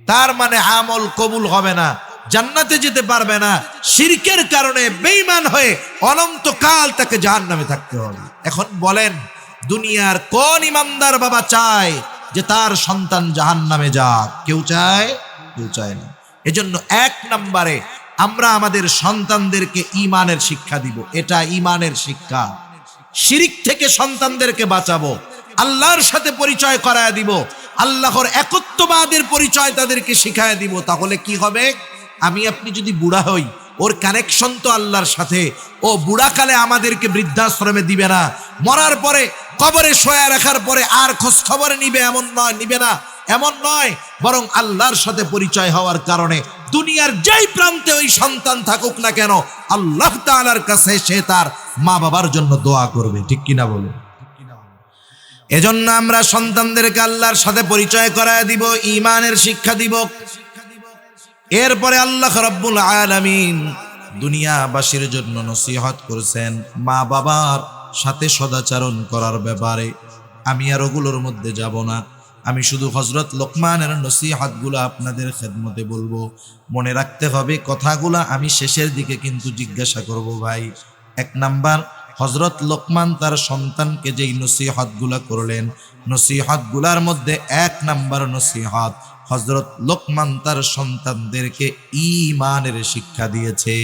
তার মানে আমল কবুল হবে না, জান্নাতে যেতে পারবে না। শিরকের কারণে বেঈমান হয়ে অনন্তকাল তাকে জাহান্নামে থাকতে হবে। এখন বলেন, দুনিয়ার কোন ইমানদার বাবা চায় যে তার সন্তান জাহান্নামে যাক? কেউ চায়? কেউ চায় না। এজন্য এক নম্বরে আমরা আমাদের সন্তানদেরকে ঈমানের শিক্ষা দিব। এটা ঈমানের শিক্ষা। শিরিক থেকে সন্তানদেরকে বাঁচাবো, আল্লাহর সাথে পরিচয় করায় দিব, আল্লাহর একত্ববাদের পরিচয় তাদেরকে শিখায় দিব। তাহলে কি হবে? আমি আপনি যদি বুড়া হই, ওর কানেকশন তো আল্লাহর সাথে। ও বুড়াকালে আমাদেরকে বৃদ্ধাশ্রমে দিবে না, মরার পরে কবরে শোয়া রাখার পরে আর খোঁজ খবর নিবে এমন নয়, নিবে না এমন নয়, বরং আল্লাহর সাথে পরিচয় হওয়ার কারণে দুনিয়ার যেই প্রান্তে ওই সন্তান থাকুক না কেন, আল্লাহ তাআলার কাছে সে তার মা বাবার জন্য দোয়া করবে। ঠিক কিনা বলে? এজন্য আমরা সন্তানদেরকে আল্লাহর সাথে পরিচয় করায় দিব, ঈমানের শিক্ষা দিব। এরপরে আল্লাহ রাব্বুল আলামিন দুনিয়াবাসীর জন্য নসিহত করেছেন মা বাবার সাথে সদাচরণ করার ব্যাপারে। আমি আর ওগুলোর মধ্যে যাব না, আমি শুধু হযরত লোকমানের নসিহতগুলো আপনাদের খেদমতে বলবো। মনে রাখতে হবে কথাগুলো আমি শেষের দিকে কিন্তু জিজ্ঞাসা করব। ভাই, এক নাম্বার, হযরত লোকমান তার সন্তানকে যেই নসিহতগুলো করলেন, নসিহতগুলোর মধ্যে এক নাম্বার নসিহত, হযরত লোকমান তার সন্তানদেরকে ঈমানের শিক্ষা দিয়েছে।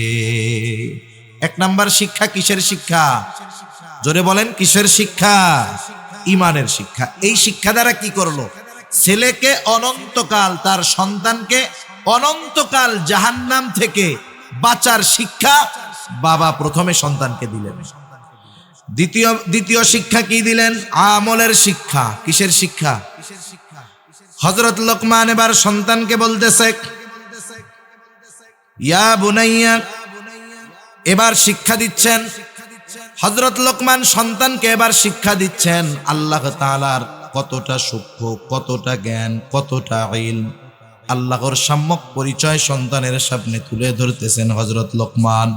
এক নাম্বার শিক্ষা কিসের শিক্ষা? জোরে বলেন, কিসের শিক্ষা? ঈমানের শিক্ষা। এই শিক্ষা দ্বারা কি করলো? ছেলেকে অনন্তকাল, তার সন্তানকে অনন্তকাল জাহান্নাম থেকে বাঁচার শিক্ষা বাবা প্রথমে সন্তানকে দিলেন। দ্বিতীয় শিক্ষা কি দিলেন? আমলের শিক্ষা। কিসের শিক্ষা? হযরত লোকমান এবার সন্তানকে বলতেছে ইয়া বুনাইয়া, এবার শিক্ষা দিচ্ছেন হযরত লোকমান সন্তানকে, এবার শিক্ষা দিচ্ছেন আল্লাহ তাআলার কতটা সূক্ষ্ম, কতটা জ্ঞান, কতটা ইলম। আল্লাহর সম্যক পরিচয় সন্তানের সামনে তুলে ধরতেছেন হযরত লোকমান।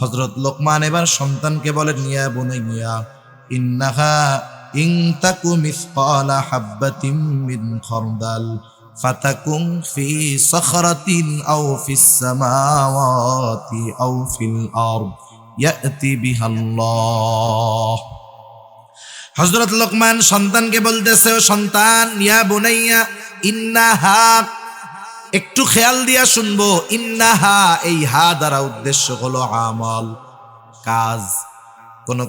হযরত লোকমান এবার সন্তানকে বলেন ইয়া বুনাইয়া ইন্নাহা ইন তাকু মিসকালা হাববাতিন মিন খারদাল ফাতাকুন ফি সখরাতিন আও ফিস সামাওয়াতি আও ফিল আরদ ইয়াতি বিহাল্লাহ। হযরত লোকমান সন্তানকে বলতেছে, ও সন্তান, ইয়া বুনাইয়া ইন্নাহা, একটু খেয়াল দিয়া শুনবো, ইন্নাহা, এই হা দ্বারা উদ্দেশ্য হলো আমল, কাজ।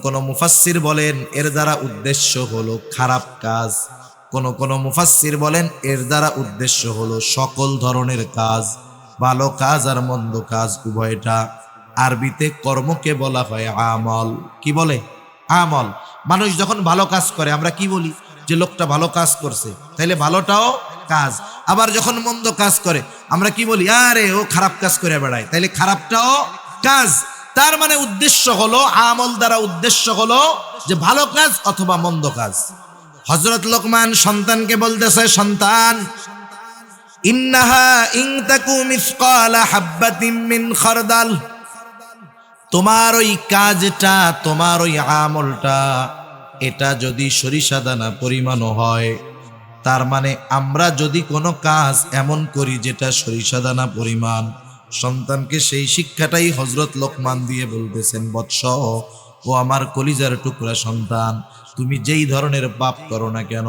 কোন মুফাসসির বলেন এর দ্বারা উদ্দেশ্য হলো খারাপ কাজ, কোন মুফাসসির বলেন এর দ্বারা উদ্দেশ্য হলো সকল ধরনের কাজ, ভালো কাজ আর মন্দ কাজ উভয়টা। আরবিতে কর্মকে বলা হয় আমল। কি বলে? আমল। মানুষ যখন ভালো কাজ করে আমরা কি বলি? যে লোকটা ভালো কাজ করছে, তাইলে ভালোটাও কাজ। আবার যখন মন্দ কাজ করে আমরা কি বলি? আরে ও খারাপ কাজ করে বেড়ায়, তাইলে খারাপটাও কাজ। তার মানে উদ্দেশ্য হলো, আমল দ্বারা উদ্দেশ্য হলো যে ভালো কাজ অথবা মন্দ কাজ। হযরত লোকমান সন্তানকে বলতেছে, সন্তান, ইন্নাহা ইন তাকু মিসকালা হাববাতিন মিন খারদাল, তোমার ওই কাজটা, তোমার ওই আমলটা, এটা যদি সরিষা দানা পরিমাণও হয়, তার মানে আমরা যদি কোনো কাজ এমন করি যেটা সরিষা দানা পরিমাণ, সন্তানকে সেই শিক্ষাটাই হযরত লোকমান দিয়ে বলতেছেন, বৎস, ও আমার কলিজার টুকরা সন্তান, তুমি যেই ধরনের পাপ করো না কেন,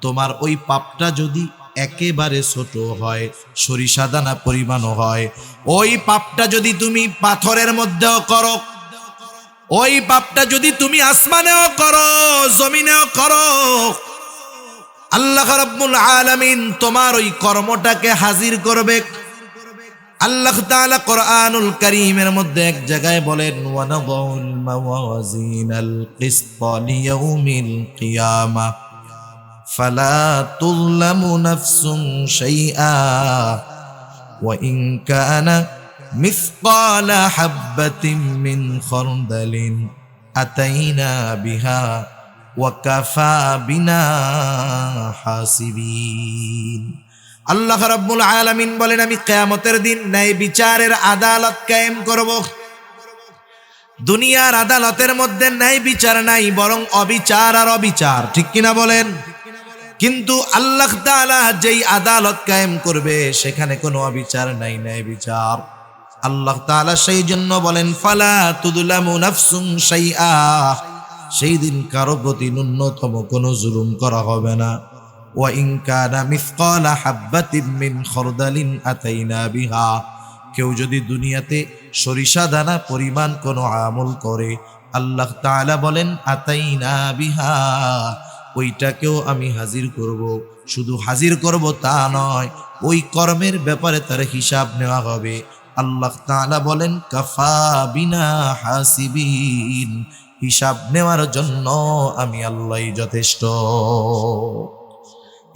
তোমার ওই পাপটা যদি একেবারে ছোট হয়, সরিষা দানা পরিমাণও হয়, ওই পাপটা যদি তুমি পাথরের মধ্যেও করো, ওই পাপটা যদি তুমি আসমানেও করো, জমিনেও করো, আল্লাহ রাব্বুল আলামিন তোমার ওই কর্মটাকে হাজির করবে। আল্লাহ তাআলা কোরআনুল কারীমের মধ্যে এক জায়গায় বলেন, ওয়া নাযাউল মাওয়াজিনাল কিসতা লিয়াউমিল কিয়ামা ফালা তুযলামু নাফসুন শাইআ ওয়া ইন কানা মিসকালা হাববাতিন মিন খারদালিন আতাইনা বিহা ওয়া কাফা বিনা হাসিবিন। আল্লাহ রাব্বুল আলামিন বলেন, আমি কিয়ামতের দিন ন্যায় বিচারের আদালত কায়েম করব। দুনিয়ার আদালতের মধ্যে ন্যায় বিচার নাই, বরং অবিচার আর অবিচার, ঠিক কিনা বলেন? কিন্তু আল্লাহ তাআলা যেই আদালত কায়েম করবে সেখানে কোনো অবিচার নাই, ন্যায় বিচার। আল্লাহ তাআলা সেই জন্য বলেন, ফালা তুযলামু নাফসুন শাইআ, সেই দিন কারো প্রতি ন্যূনতম কোনো জুলুম করা হবে না। ওয়া ইন কানা মিসকালা হাববাতিন মিন খারদালিন আতাইনা বিহা, কেউ যদি দুনিয়াতে সরিষা দানা পরিমাণ কোনো আমল করে, আল্লাহ তাআলা বলেন আতাইনা বিহা, ওইটাকেও আমি হাজির করব। শুধু হাজির করব তা নয়, ওই কর্মের ব্যাপারে তার হিসাব নেওয়া হবে। আল্লাহ তাআলা বলেন কাফা বিনা হাসিবিন, হিসাব নেওয়ার জন্য আমি আল্লাহই যথেষ্ট।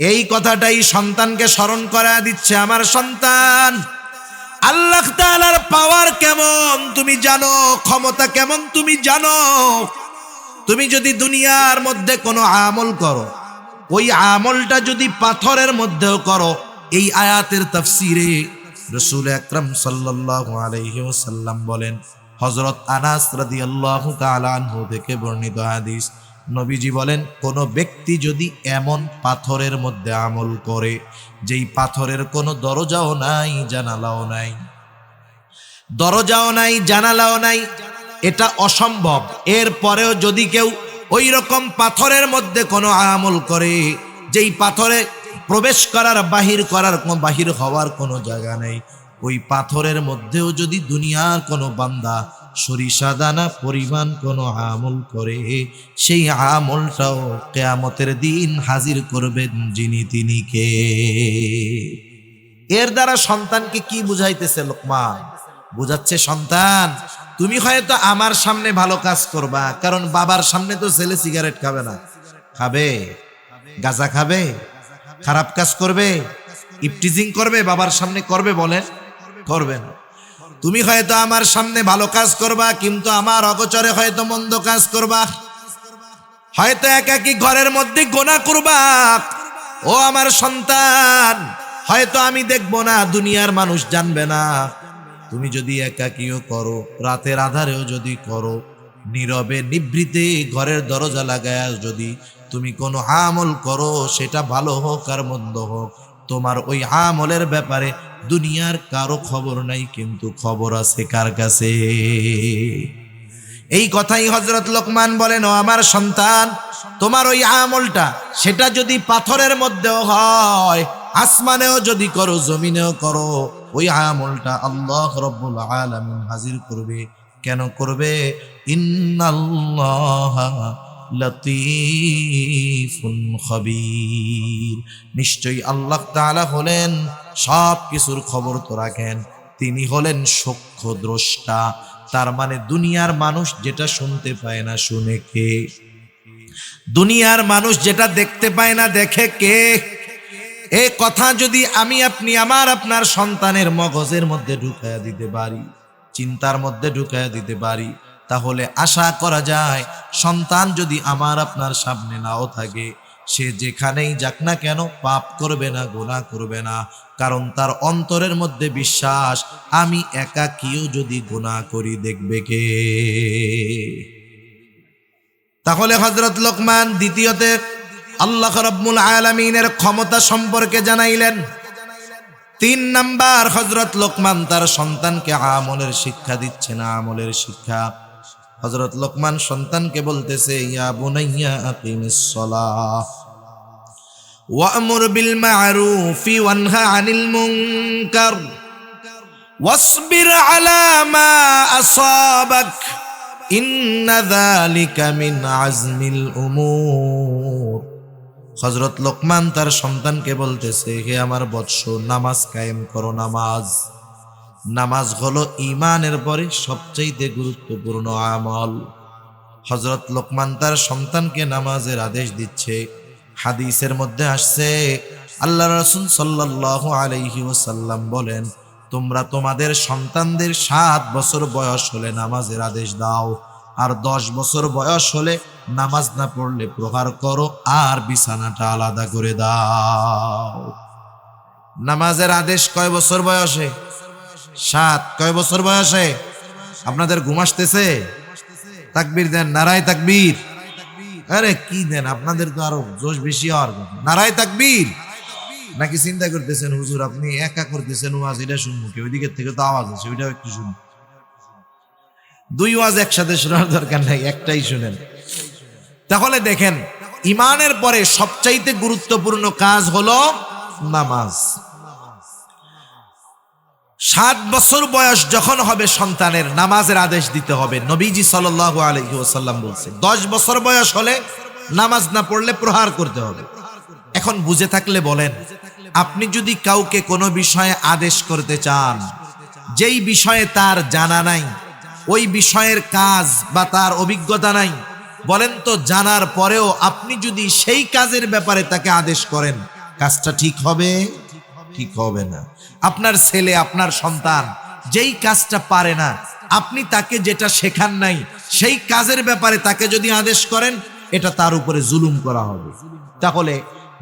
এই কথাটাই সন্তানকে স্মরণ করা দিচ্ছে, আমার সন্তান, আল্লাহ তাআলার পাওয়ার কেমন তুমি জানো, ক্ষমতা কেমন তুমি জানো। তুমি যদি দুনিয়ার মধ্যে কোনো আমল করো, ওই আমলটা যদি পাথরের মধ্যেও করো, এই আয়াতের তাফসিরে রাসূল আকরাম সাল্লাল্লাহু আলাইহি ওয়াসাল্লাম বলেন, হযরত আনাস রাদিয়াল্লাহু তাআলা আনহু থেকে বর্ণিত হাদিস, নবীজি বলেন, কোন ব্যক্তি যদি এমন পাথরের মধ্যে আমল করে যেই পাথরের কোনো দরজাও নাই, জানালাও নাই, দরজাও নাই, জানালাও নাই, এটা অসম্ভব, এরপরেও যদি কেউ ওই রকম পাথরের মধ্যে কোনো আমল করে যেই পাথরে প্রবেশ করার বাহির হওয়ার কোনো জায়গা নেই, ওই পাথরের মধ্যেও যদি দুনিয়ার কোনো বান্দা সরিষা দানা পরিমাণ কোনো আমল করে, সেই আমলটাও কিয়ামতের দিন হাজির করবেন যিনি, তিনি কে? এর দ্বারা সন্তানকে কি বুঝাইতেছে লোকমান? বুঝাচ্ছে, সন্তান তুমি হয়তো আমার সামনে ভালো কাজ করবা, কারণ বাবার সামনে তো ছেলে সিগারেট খাবে না, খাবে গাঁজা খাবে, খারাপ কাজ করবে, ইফটিজিং করবে, বাবার সামনে করবে? বলেন, করবে না। তুমি হয়তো আমার সামনে ভালো কাজ করবা, কিন্তু আমার অগোচরে হয়তো মন্দ কাজ করবা, হয়তো একাকী ঘরের মধ্যে গুনাহ করবা। ও আমার সন্তান, হয়তো আমি দেখবো না, দুনিয়ার মানুষ জানবে না। তুমি যদি একাকীও করো, রাতের আধারেও যদি করো, নীরবে নিভৃতে ঘরের দরজা লাগায় যদি তুমি কোনো আমল করো, সেটা ভালো হোক আর মন্দ হোক, তোমার ওই আমলের ব্যাপারে দুনিয়ার কারো খবর নাই, কিন্তু খবর আছে কার কাছে? এই কথাই হযরত লোকমান বলেন, ও আমার সন্তান, তোমার ওই আমলটা সেটা যদি পাথরের মধ্যেও হয়, আসমানেও যদি করো, জমিনেও করো, ওই আমলটা আল্লাহ রাব্বুল আলামিন হাজির করবে। কেন করবে? ইন্নাল্লাহা লতীফুন খবীর, নিশ্চয়ই আল্লাহ তাআলা হলেন সব কিছুর খবর তো রাখেন, তিনি হলেন সূক্ষ্ম দ্রষ্টা। তার মানে দুনিয়ার মানুষ যেটা শুনতে পায় না, শুনে কে? দুনিয়ার মানুষ যেটা দেখতে পায় না, দেখে কে? এই কথা যদি আমি আপনি আপনার সন্তানের মগজের মধ্যে ঢুকায়া দিতে পারি, চিন্তার মধ্যে ঢুকায়া দিতে পারি, তাহলে আশা করা যায় সন্তান যদি আপনার সামনে নাও থাকে, সে যেখানেই যাক না কেন পাপ করবে না, গুনাহ করবে না, কারণ তার অন্তরের মধ্যে বিশ্বাস, আমি একাকীও যদি গুনাহ করি, দেখবে কে? তাহলে হযরত লোকমান দ্বিতীয়তে আল্লাহ রাব্বুল আলামিনের ক্ষমতা সম্পর্কে জানাইলেন। 3 নাম্বার, হযরত লোকমান তার সন্তানকে আমলের শিক্ষা দিচ্ছেন, আমলের শিক্ষা। হযরত লোকমান সন্তানকে বলতেছে, ইয়া বুনাইয়া আকিমিস সালাহ ওয়া'মুর বিল মা'রুফি ওয়ানহা আনিল মুনকার ওয়াসবির আলা মা আসাবাক ইন্না যালিকা মিন আজমিল উমুর। হযরত লোকমান তার সন্তানকে বলতেছে, হে আমার বৎস, নামাজ কায়েম করো। নামাজ হলো ঈমানের পরে সবচেয়ে গুরুত্বপূর্ণ আমল। হযরত লোকমান তার সন্তানকে নামাজের আদেশ দিচ্ছে। হাদিসের মধ্যে আসছে, আল্লাহ রাসূল সাল্লাল্লাহু আলাইহি ওয়াসাল্লাম বলেন, তোমরা তোমাদের সন্তানদের 7 বছর বয়স হলে নামাজের আদেশ দাও, আর 10 বছর বয়স হলে নামাজ না পড়লে প্রহার করো, আর বিছানাটা আলাদা করে দাও। নামাজের আদেশ কয় বছর বয়সে? 7। কয় বছর বয়সে? আপনাদের ঘুম আসতেছে? তাকবীর দেন, নারায়ে তাকবীর। আরে কি দেন, আপনাদের তো আরো জোশ বেশি হওয়ার কথা। নারায়ে তাকবীর। নাকি চিন্তা করতেছেন হুজুর আপনি একা করতেছেন ওয়াজ, এটা শুনবো কি? ওইদিকের থেকে তো আওয়াজ আছে, ওইটাও একটু শুনুন। 2 ওয়াজ একসাথে শোনার দরকার নাই, একটাই শুনেন। তাহলে দেখেন, ঈমানের পরে সবচাইতে গুরুত্বপূর্ণ কাজ হলো নামাজ। 7 বছর বয়স যখন হবে সন্তানের, নামাজের আদেশ দিতে হবে। নবীজি সাল্লাল্লাহু আলাইহি ওয়াসাল্লাম বলছে 10 বছর বয়স হলে নামাজ না পড়লে প্রহার করতে হবে। এখন বুঝে থাকলে বলেন, আপনি যদি কাউকে কোনো বিষয়ে আদেশ করতে চান, যেই বিষয়ে তার জানা নাই, ওই বিষয়ের কাজ বা তার অভিজ্ঞতা নাই, বলেন তো জানার পরেও আপনি যদি সেই কাজের ব্যাপারে তাকে আদেশ করেন, কাজটা ঠিক হবে? ঠিক হবে না। আপনার ছেলে, আপনার সন্তান যেই কাজটা পারে না, আপনি তাকে যেটা শেখান নাই, সেই কাজের ব্যাপারে তাকে যদি আদেশ করেন, এটা তার উপরে জুলুম করা হবে। তাহলে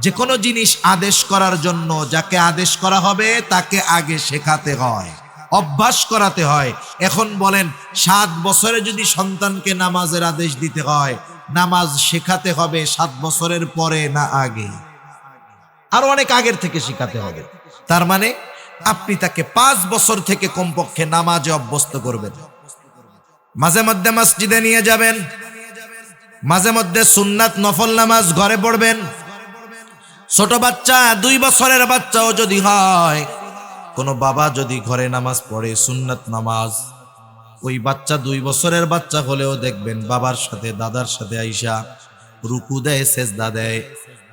যে কোনো জিনিস আদেশ করার জন্য যাকে আদেশ করা হবে তাকে আগে শেখাতে হয়, অভ্যাস করাতে হয়। এখন বলেন, 7 বছরে যদি সন্তানকে নামাজের আদেশ দিতে হয়, নামাজ শেখাতে হবে 7 বছরের পরে না আগে? আরো অনেক আগের থেকে শেখাতে হবে। তার মানে আপনি তাকে 5 বছর থেকে কমপক্ষে নামাজে অভ্যস্ত করবেন। মাঝে মধ্যে মসজিদে নিয়ে যাবেন, মাঝে মধ্যে সুন্নাত নফল নামাজ ঘরে পড়বেন। ছোট বাচ্চা, 2 বছরের বাচ্চাও যদি হয়, কোনো বাবা যদি ঘরে নামাজ পড়ে সুন্নাত নামাজ, ওই বাচ্চা 2 বছরের বাচ্চা হলেও দেখবেন বাবার সাথে দাদার সাথে আইসা রুকু দেয়, সেজদা দেয়।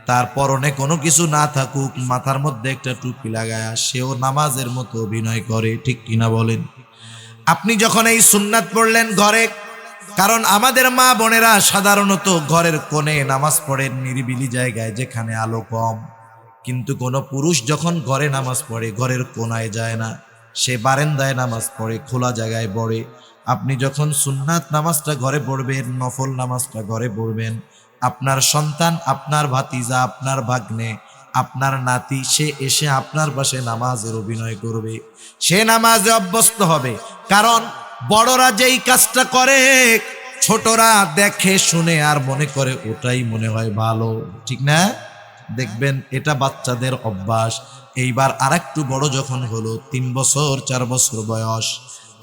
তার পরনে কোনো কিছু না থাকুক, মাথার মধ্যে একটা টুপি লাগায়া সেও নামাজের মতো অভিনয় করে। ঠিক কিনা বলেন? আপনি যখন এই সুন্নাত পড়লেন ঘরে, কারণ আমাদের মা বোনেরা সাধারণত ঘরের কোণে নামাজ পড়েন, নিরিবিলি জায়গায় যেখানে আলো কম। কিন্তু কোনো পুরুষ যখন ঘরে নামাজ পড়ে, ঘরের কোণায় যায় না, সে বারান্দায় নামাজ পড়ে, খোলা জায়গায় পড়ে। আপনি যখন সুন্নাত নামাজটা ঘরে পড়বেন, নফল নামাজটা ঘরে পড়বেন, আপনার সন্তান, আপনার ভাতিজা, আপনার ভাগ্নে, আপনার নাতি, সে এসে আপনার পাশে নামাজের অভিনয় করবে, সে নামাজে অভ্যস্ত হবে। কারণ বড়রা যেই কাজটা করে, ছোটরা দেখে শুনে আর মনে করে ওটাই মনে হয় ভালো। ঠিক না? দেখবেন এটা বাচ্চাদের অভ্যাস। এইবার আরেকটু বড় যখন হলো, 3 বছর 4 বছর বয়স,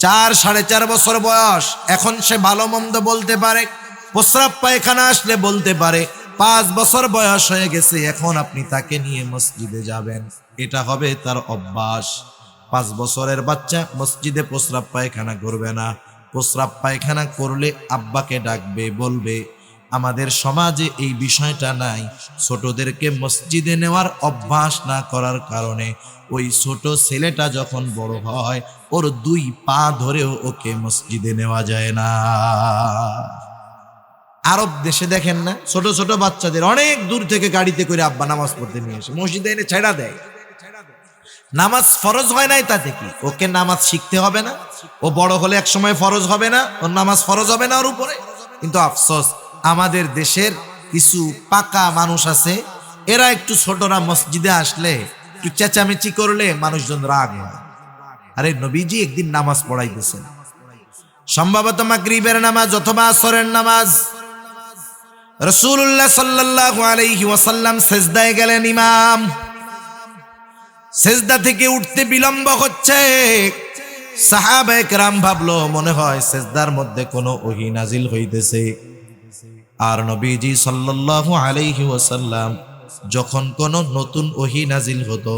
4 সাড়ে 4 বছর বয়স, এখন সে ভালো মন্দ বলতে পারে, প্রস্রাব পায়খানা আসলে বলতে পারে। 5 বছর বয়স হয়ে গেছে, এখন আপনি তাকে নিয়ে মসজিদে যাবেন, এটা হবে তার অভ্যাস। 5 বছরের বাচ্চা মসজিদে প্রস্রাব পায়খানা করবে না। প্রস্রাব পায়খানা করলে আব্বাকে ডাকবে, বলবে। আমাদের সমাজে এই বিষয়টা নাই। ছোটদেরকে মসজিদে নেওয়ার অভ্যাস না করার কারণে ওই ছোট ছেলেটা যখন বড় হয়, ওর 2 পা ধরেও ওকে মসজিদে নেওয়া যায় না। আরব দেশে দেখেন না, ছোট ছোট বাচ্চাদের অনেক দূর থেকে গাড়িতে করে আব্বা নামাজ পড়তে নিয়ে এসে মসজিদে এনে ছেড়া দেয়। নামাজ ফরজ হয় নাই তাতে কি? ওকে নামাজ শিখতে হবে না? ও বড় হলে এক সময় ফরজ হবে না? ওর নামাজ ফরজ হবে না ওর উপরে? কিন্তু আফসোস, আমাদের দেশের কিছু পাকা মানুষ আছে, এরা একটু ছোটরা মসজিদে আসলে একটু চেঁচামেচি করলে মানুষজন রাগ হয়। আরে নবীজি একদিন নামাজ পড়াইতেছেন, সম্ভবত মাগরিবের নামাজ অথবা আসরের নামাজ। রাসূলুল্লাহ সাল্লাল্লাহু আলাইহি ওয়াসাল্লাম সিজদায় গেলেন। ইমাম সিজদা থেকে উঠতে বিলম্ব হচ্ছে, সাহাবায়ে কেরাম ভাবলো মনে হয় সিজদার মধ্যে কোনো ওহী নাজিল হইতেছে। আর নবীজি সাল্লাল্লাহু আলাইহি ওয়াসাল্লাম যখন কোনো নতুন ওহী নাজিল হতো,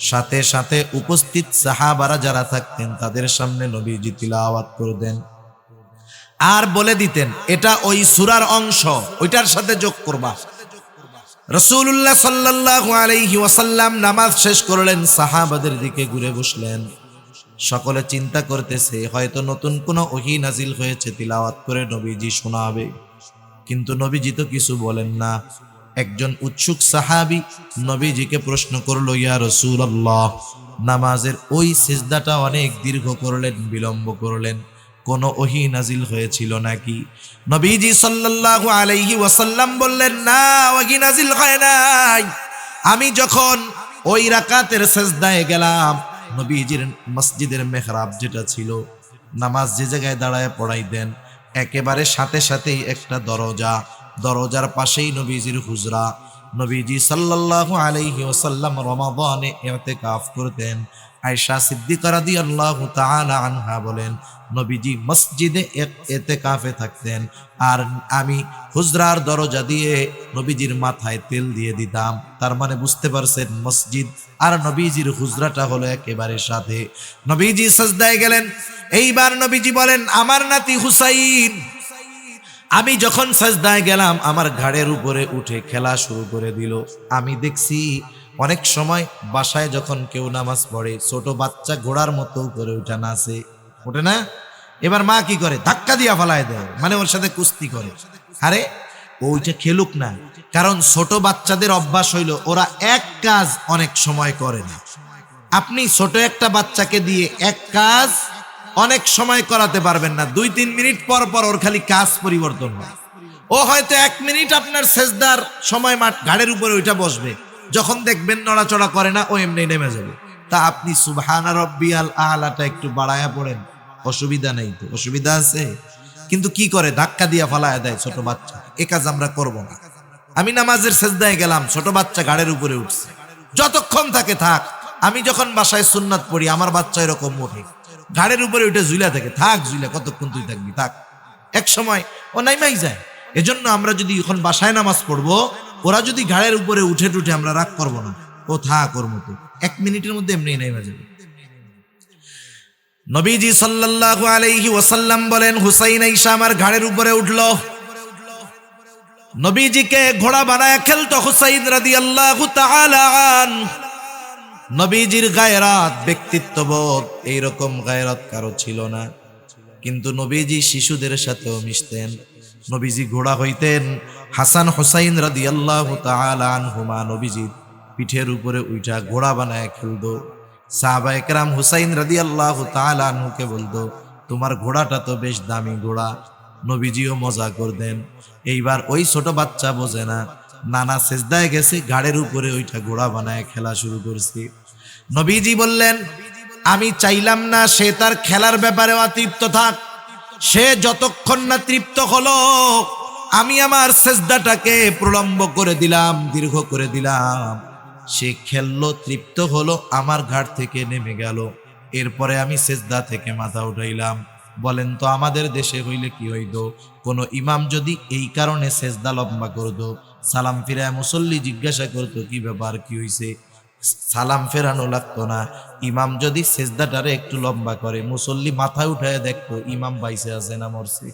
সাথে সাথে উপস্থিত সাহাবারা যারা থাকতেন তাদের সামনে নবীজি তিলাওয়াত করতেন আর বলে দিতেন এটা ওই সূরার অংশ, ওইটার সাথে যোগ করবা। রাসূলুল্লাহ সাল্লাল্লাহু আলাইহি ওয়াসাল্লাম নামাজ শেষ করলেন, সাহাবাদের দিকে ঘুরে বসলেন। সকলে চিন্তা করতেছে হয়তো নতুন কোনো ওহী নাজিল হয়েছে, তিলাওয়াত করে নবীজি শোনাবে। কিন্তু নবীজি তো কিছু বলেন না। একজন উৎসুক সাহাবী নবীজিকে প্রশ্ন করলো, ইয়া রাসূলুল্লাহ, নামাজের ওই সিজদাটা অনেক দীর্ঘ করলেন, বিলম্ব করলেন, কোনো ওহী নাজিল হয়েছিল নাকি? নবীজি সাল্লাল্লাহু আলাইহি ওয়াসাল্লাম বললেন, না, ওহী নাজিল হয় নাই। আমি যখন ওই রাকাতের সিজদায় গেলাম, নবীজির মসজিদের মেহরাব যেটা ছিল, নামাজ যে জায়গায় দাঁড়ায় পড়াইতেন, একেবারে সাথে সাথেই একটা দরজার পাশেই নবীজির হুজরা। নবীজি সাল্লাল্লাহু আলাইহি ওয়াসাল্লাম রমাদানে ইতিকাফ করতেন। আয়েশা সিদ্দিকা রাদিয়াল্লাহু তাআলা আনহা বলেন, নবীজি মসজিদে ইতিকাফে থাকতেন আর আমি হুজরার দরজা দিয়ে নবীজির মাথায় তেল দিয়ে দিতাম। তার মানে বুঝতে পারছেন মসজিদ আর নবীজির হুজরাটা হলো একেবারে সাথে। নবীজি সিজদায় গেলেন। এইবার নবীজি বলেন, আমার নাতি হুসাইন, আমি যখন সিজদায় গেলাম আমার ঘাড়ের উপরে উঠে খেলা শুরু করে দিল। আমি দেখছি অনেক সময় বাসায় যখন কেউ নামাজ পড়ে, ছোট বাচ্চা ঘোড়ার মতো উপরে উঠে নাচে, ওঠে না? এবার মা কি করে, ধাক্কা দিয়া ফালায় দেয়, মানে ওর সাথে কুস্তি করে। আরে ওইটা খেলুক না, কারণ ছোট বাচ্চাদের অভ্যাস হইল ওরা এক কাজ অনেক সময় করে না। আপনি ছোট একটা বাচ্চাকে দিয়ে এক কাজ অনেক সময় করাতে পারবেন না। 2-3 মিনিট পর পর ওর খালি কাজ পরিবর্তন হয়। ও হয়তো 1 মিনিট আপনার সিজদার সময় ঘাড়ের উপরে ওইটা বসবে, যখন দেখবেন নড়াচড়া করে না, ও এমনি নেমে যাবে। তা আপনি সুবহানা রাব্বিয়াল আ'লাটা একটু বাড়ায়া পড়েন, অসুবিধা নেই তো? অসুবিধা আছে? কিন্তু কি করে, ধাক্কা দিয়া ফালায়া দেয় ছোট বাচ্চা। এ কাজ আমরা করব না। আমি নামাজের সিজদায় গেলাম, ছোট বাচ্চা ঘাড়ের উপরে উঠছে, যতক্ষণ থাকে থাক। আমি যখন বাসায় সুন্নাত পড়ি, আমার বাচ্চা এরকম ওঠে, ঘাড়ের উপরে উঠে ঝুলা থাকে, থাক ঝুলা, কতক্ষণ তুই থাকবি, থাক। এক সময় ও নাইমাই যায়। এজন্য আমরা যদি এখন বাসায় নামাজ পড়বো, ওরা যদি ঘাড়ের উপরে উঠে টুঠে, আমরা রাগ করবো না, ও থাক ওর মতো, 1 মিনিটের মধ্যে এমনি নাইমা যাবে। নবীজি সাল্লাল্লাহু আলাইহি ওয়াসাল্লাম বলেন, হুসাইন আয়েশা আমার ঘাড়ের উপরে উঠলো। নবীজিকে ঘোড়া বানায় খেলতো হুসাইন রাদিয়াল্লাহু তাআলা আনহু। নবীজির গায়রাত, ব্যক্তিত্ববোধ, এইরকম গায়রাত কারো ছিল না। কিন্তু নবীজি শিশুদের সাথেও মিশতেন। নবীজি ঘোড়া হইতেন। হাসান হুসাইন রাদিয়াল্লাহু তাআলা আনহুমা নবীজির পিঠের উপরে উঠা ঘোড়া বানায় খেলতো। সাহাবায়ে কেরাম হুসাইন রাদিয়াল্লাহু তাআলা আনহুকে বলতো, তোমার ঘোড়াটা তো বেশ দামি ঘোড়া। নবীজিও মজা করতেন। এইবার ওই ছোট বাচ্চা বোঝে না, নানা সিজদায় গেছে, ঘাড়ের উপরে ওইটা ঘোড়া বানায় খেলা শুরু করছে। নবীজি বললেন, আমি চাইলাম না সে তার খেলার ব্যাপারে অতৃপ্ত থাক। সে যতক্ষণ না তৃপ্ত হলো, আমি আমার সিজদাটাকে প্রলম্ব করে দিলাম, দীর্ঘ করে দিলাম। সে খেললো, তৃপ্ত হলো, আমার ঘাট থেকে নেমে গেল। এরপরে আমি সিজদা থেকে মাথা উঠাইলাম। বলেন তো আমাদের দেশে হইলে কি হইতো? কোন ইমাম যদি এই কারণে সিজদা লম্বা করতো, সালাম ফিরায় মুসল্লি জিজ্ঞাসা করতো কি ব্যাপার, কি হইছে? সালাম ফেরানো লাগতো না। ইমাম যদি সিজদাটারে একটু লম্বা করে, মুসল্লি মাথা উঠায় দেখতো ইমাম বাইসে আছে না মরছে,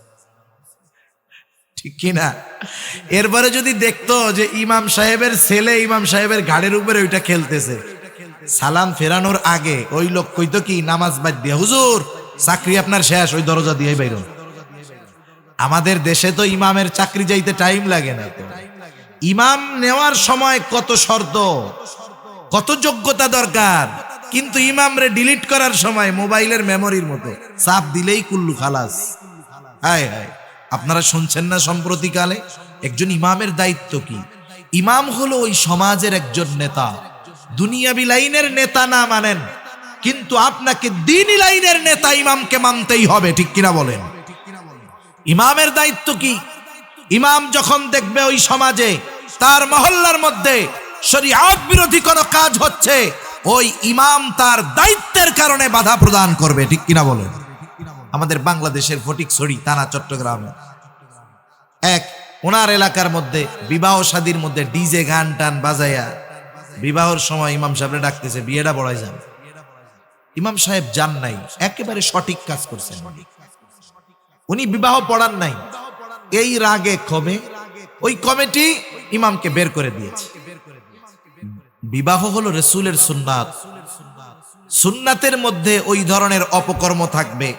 ঠিক কিনা? এরপরে যদি দেখতো যে ইমাম সাহেবের ছেলে ইমাম সাহেবের ঘাড়ের উপরে ওইটা খেলতেছে, সালাম ফেরানোর আগে ওই লোক কইতো কি, নামাজ বাদ দিয়া, হুজুর চাকরি আপনার শেষ, ওই দরজা দিয়ে বাইর। আমাদের দেশে তো ইমামের চাকরি যাইতে টাইম লাগে না। তো ইমাম নেওয়ার সময় কত শর্ত, কত যোগ্যতা দরকার, কিন্তু ইমামরে ডিলিট করার সময় মোবাইলের মেমোরির মতো চাপ দিলেই কুল্লু খালাস। হায় হায়, আপনারা শুনছেন না সম্প্রতিকালে একজন ইমামের দায়িত্ব কি? ইমাম হলো ওই সমাজের একজন নেতা। দুনিয়াবি লাইনের নেতা না মানেন, কিন্তু আপনাকে দ্বীনি লাইনের নেতা ইমামকে মানতেই হবে, ঠিক কিনা বলেন? ইমামের দায়িত্ব কি? ইমাম যখন দেখবে ওই সমাজে তার মহল্লার মধ্যে শরীয়ত বিরোধী কোনো কাজ হচ্ছে, ওই ইমাম তার দায়িত্বের কারণে বাধা প্রদান করবে, ঠিক কিনা বলেন? আমাদের বাংলাদেশের ফটিকছড়ি থানা চট্টগ্রামে এক ওনার এলাকার মধ্যে বিবাহ শাদীর মধ্যে ডিজে গান টান বাজাইয়া বিবাহর সময় ইমাম সাহেবরে ডাকতেছে, বিয়েটা পড়াই যান। ইমাম সাহেব যান নাই, একেবারে সঠিক কাজ করছেন, উনি বিবাহ পড়ান নাই। এই রাগে ক্ষোভে ওই কমিটি ইমামকে বের করে দিয়েছে। বিবাহ হলো রাসূলের সুন্নাত, সুন্নাতের মধ্যে ওই ধরনের অপকর্ম থাকবে।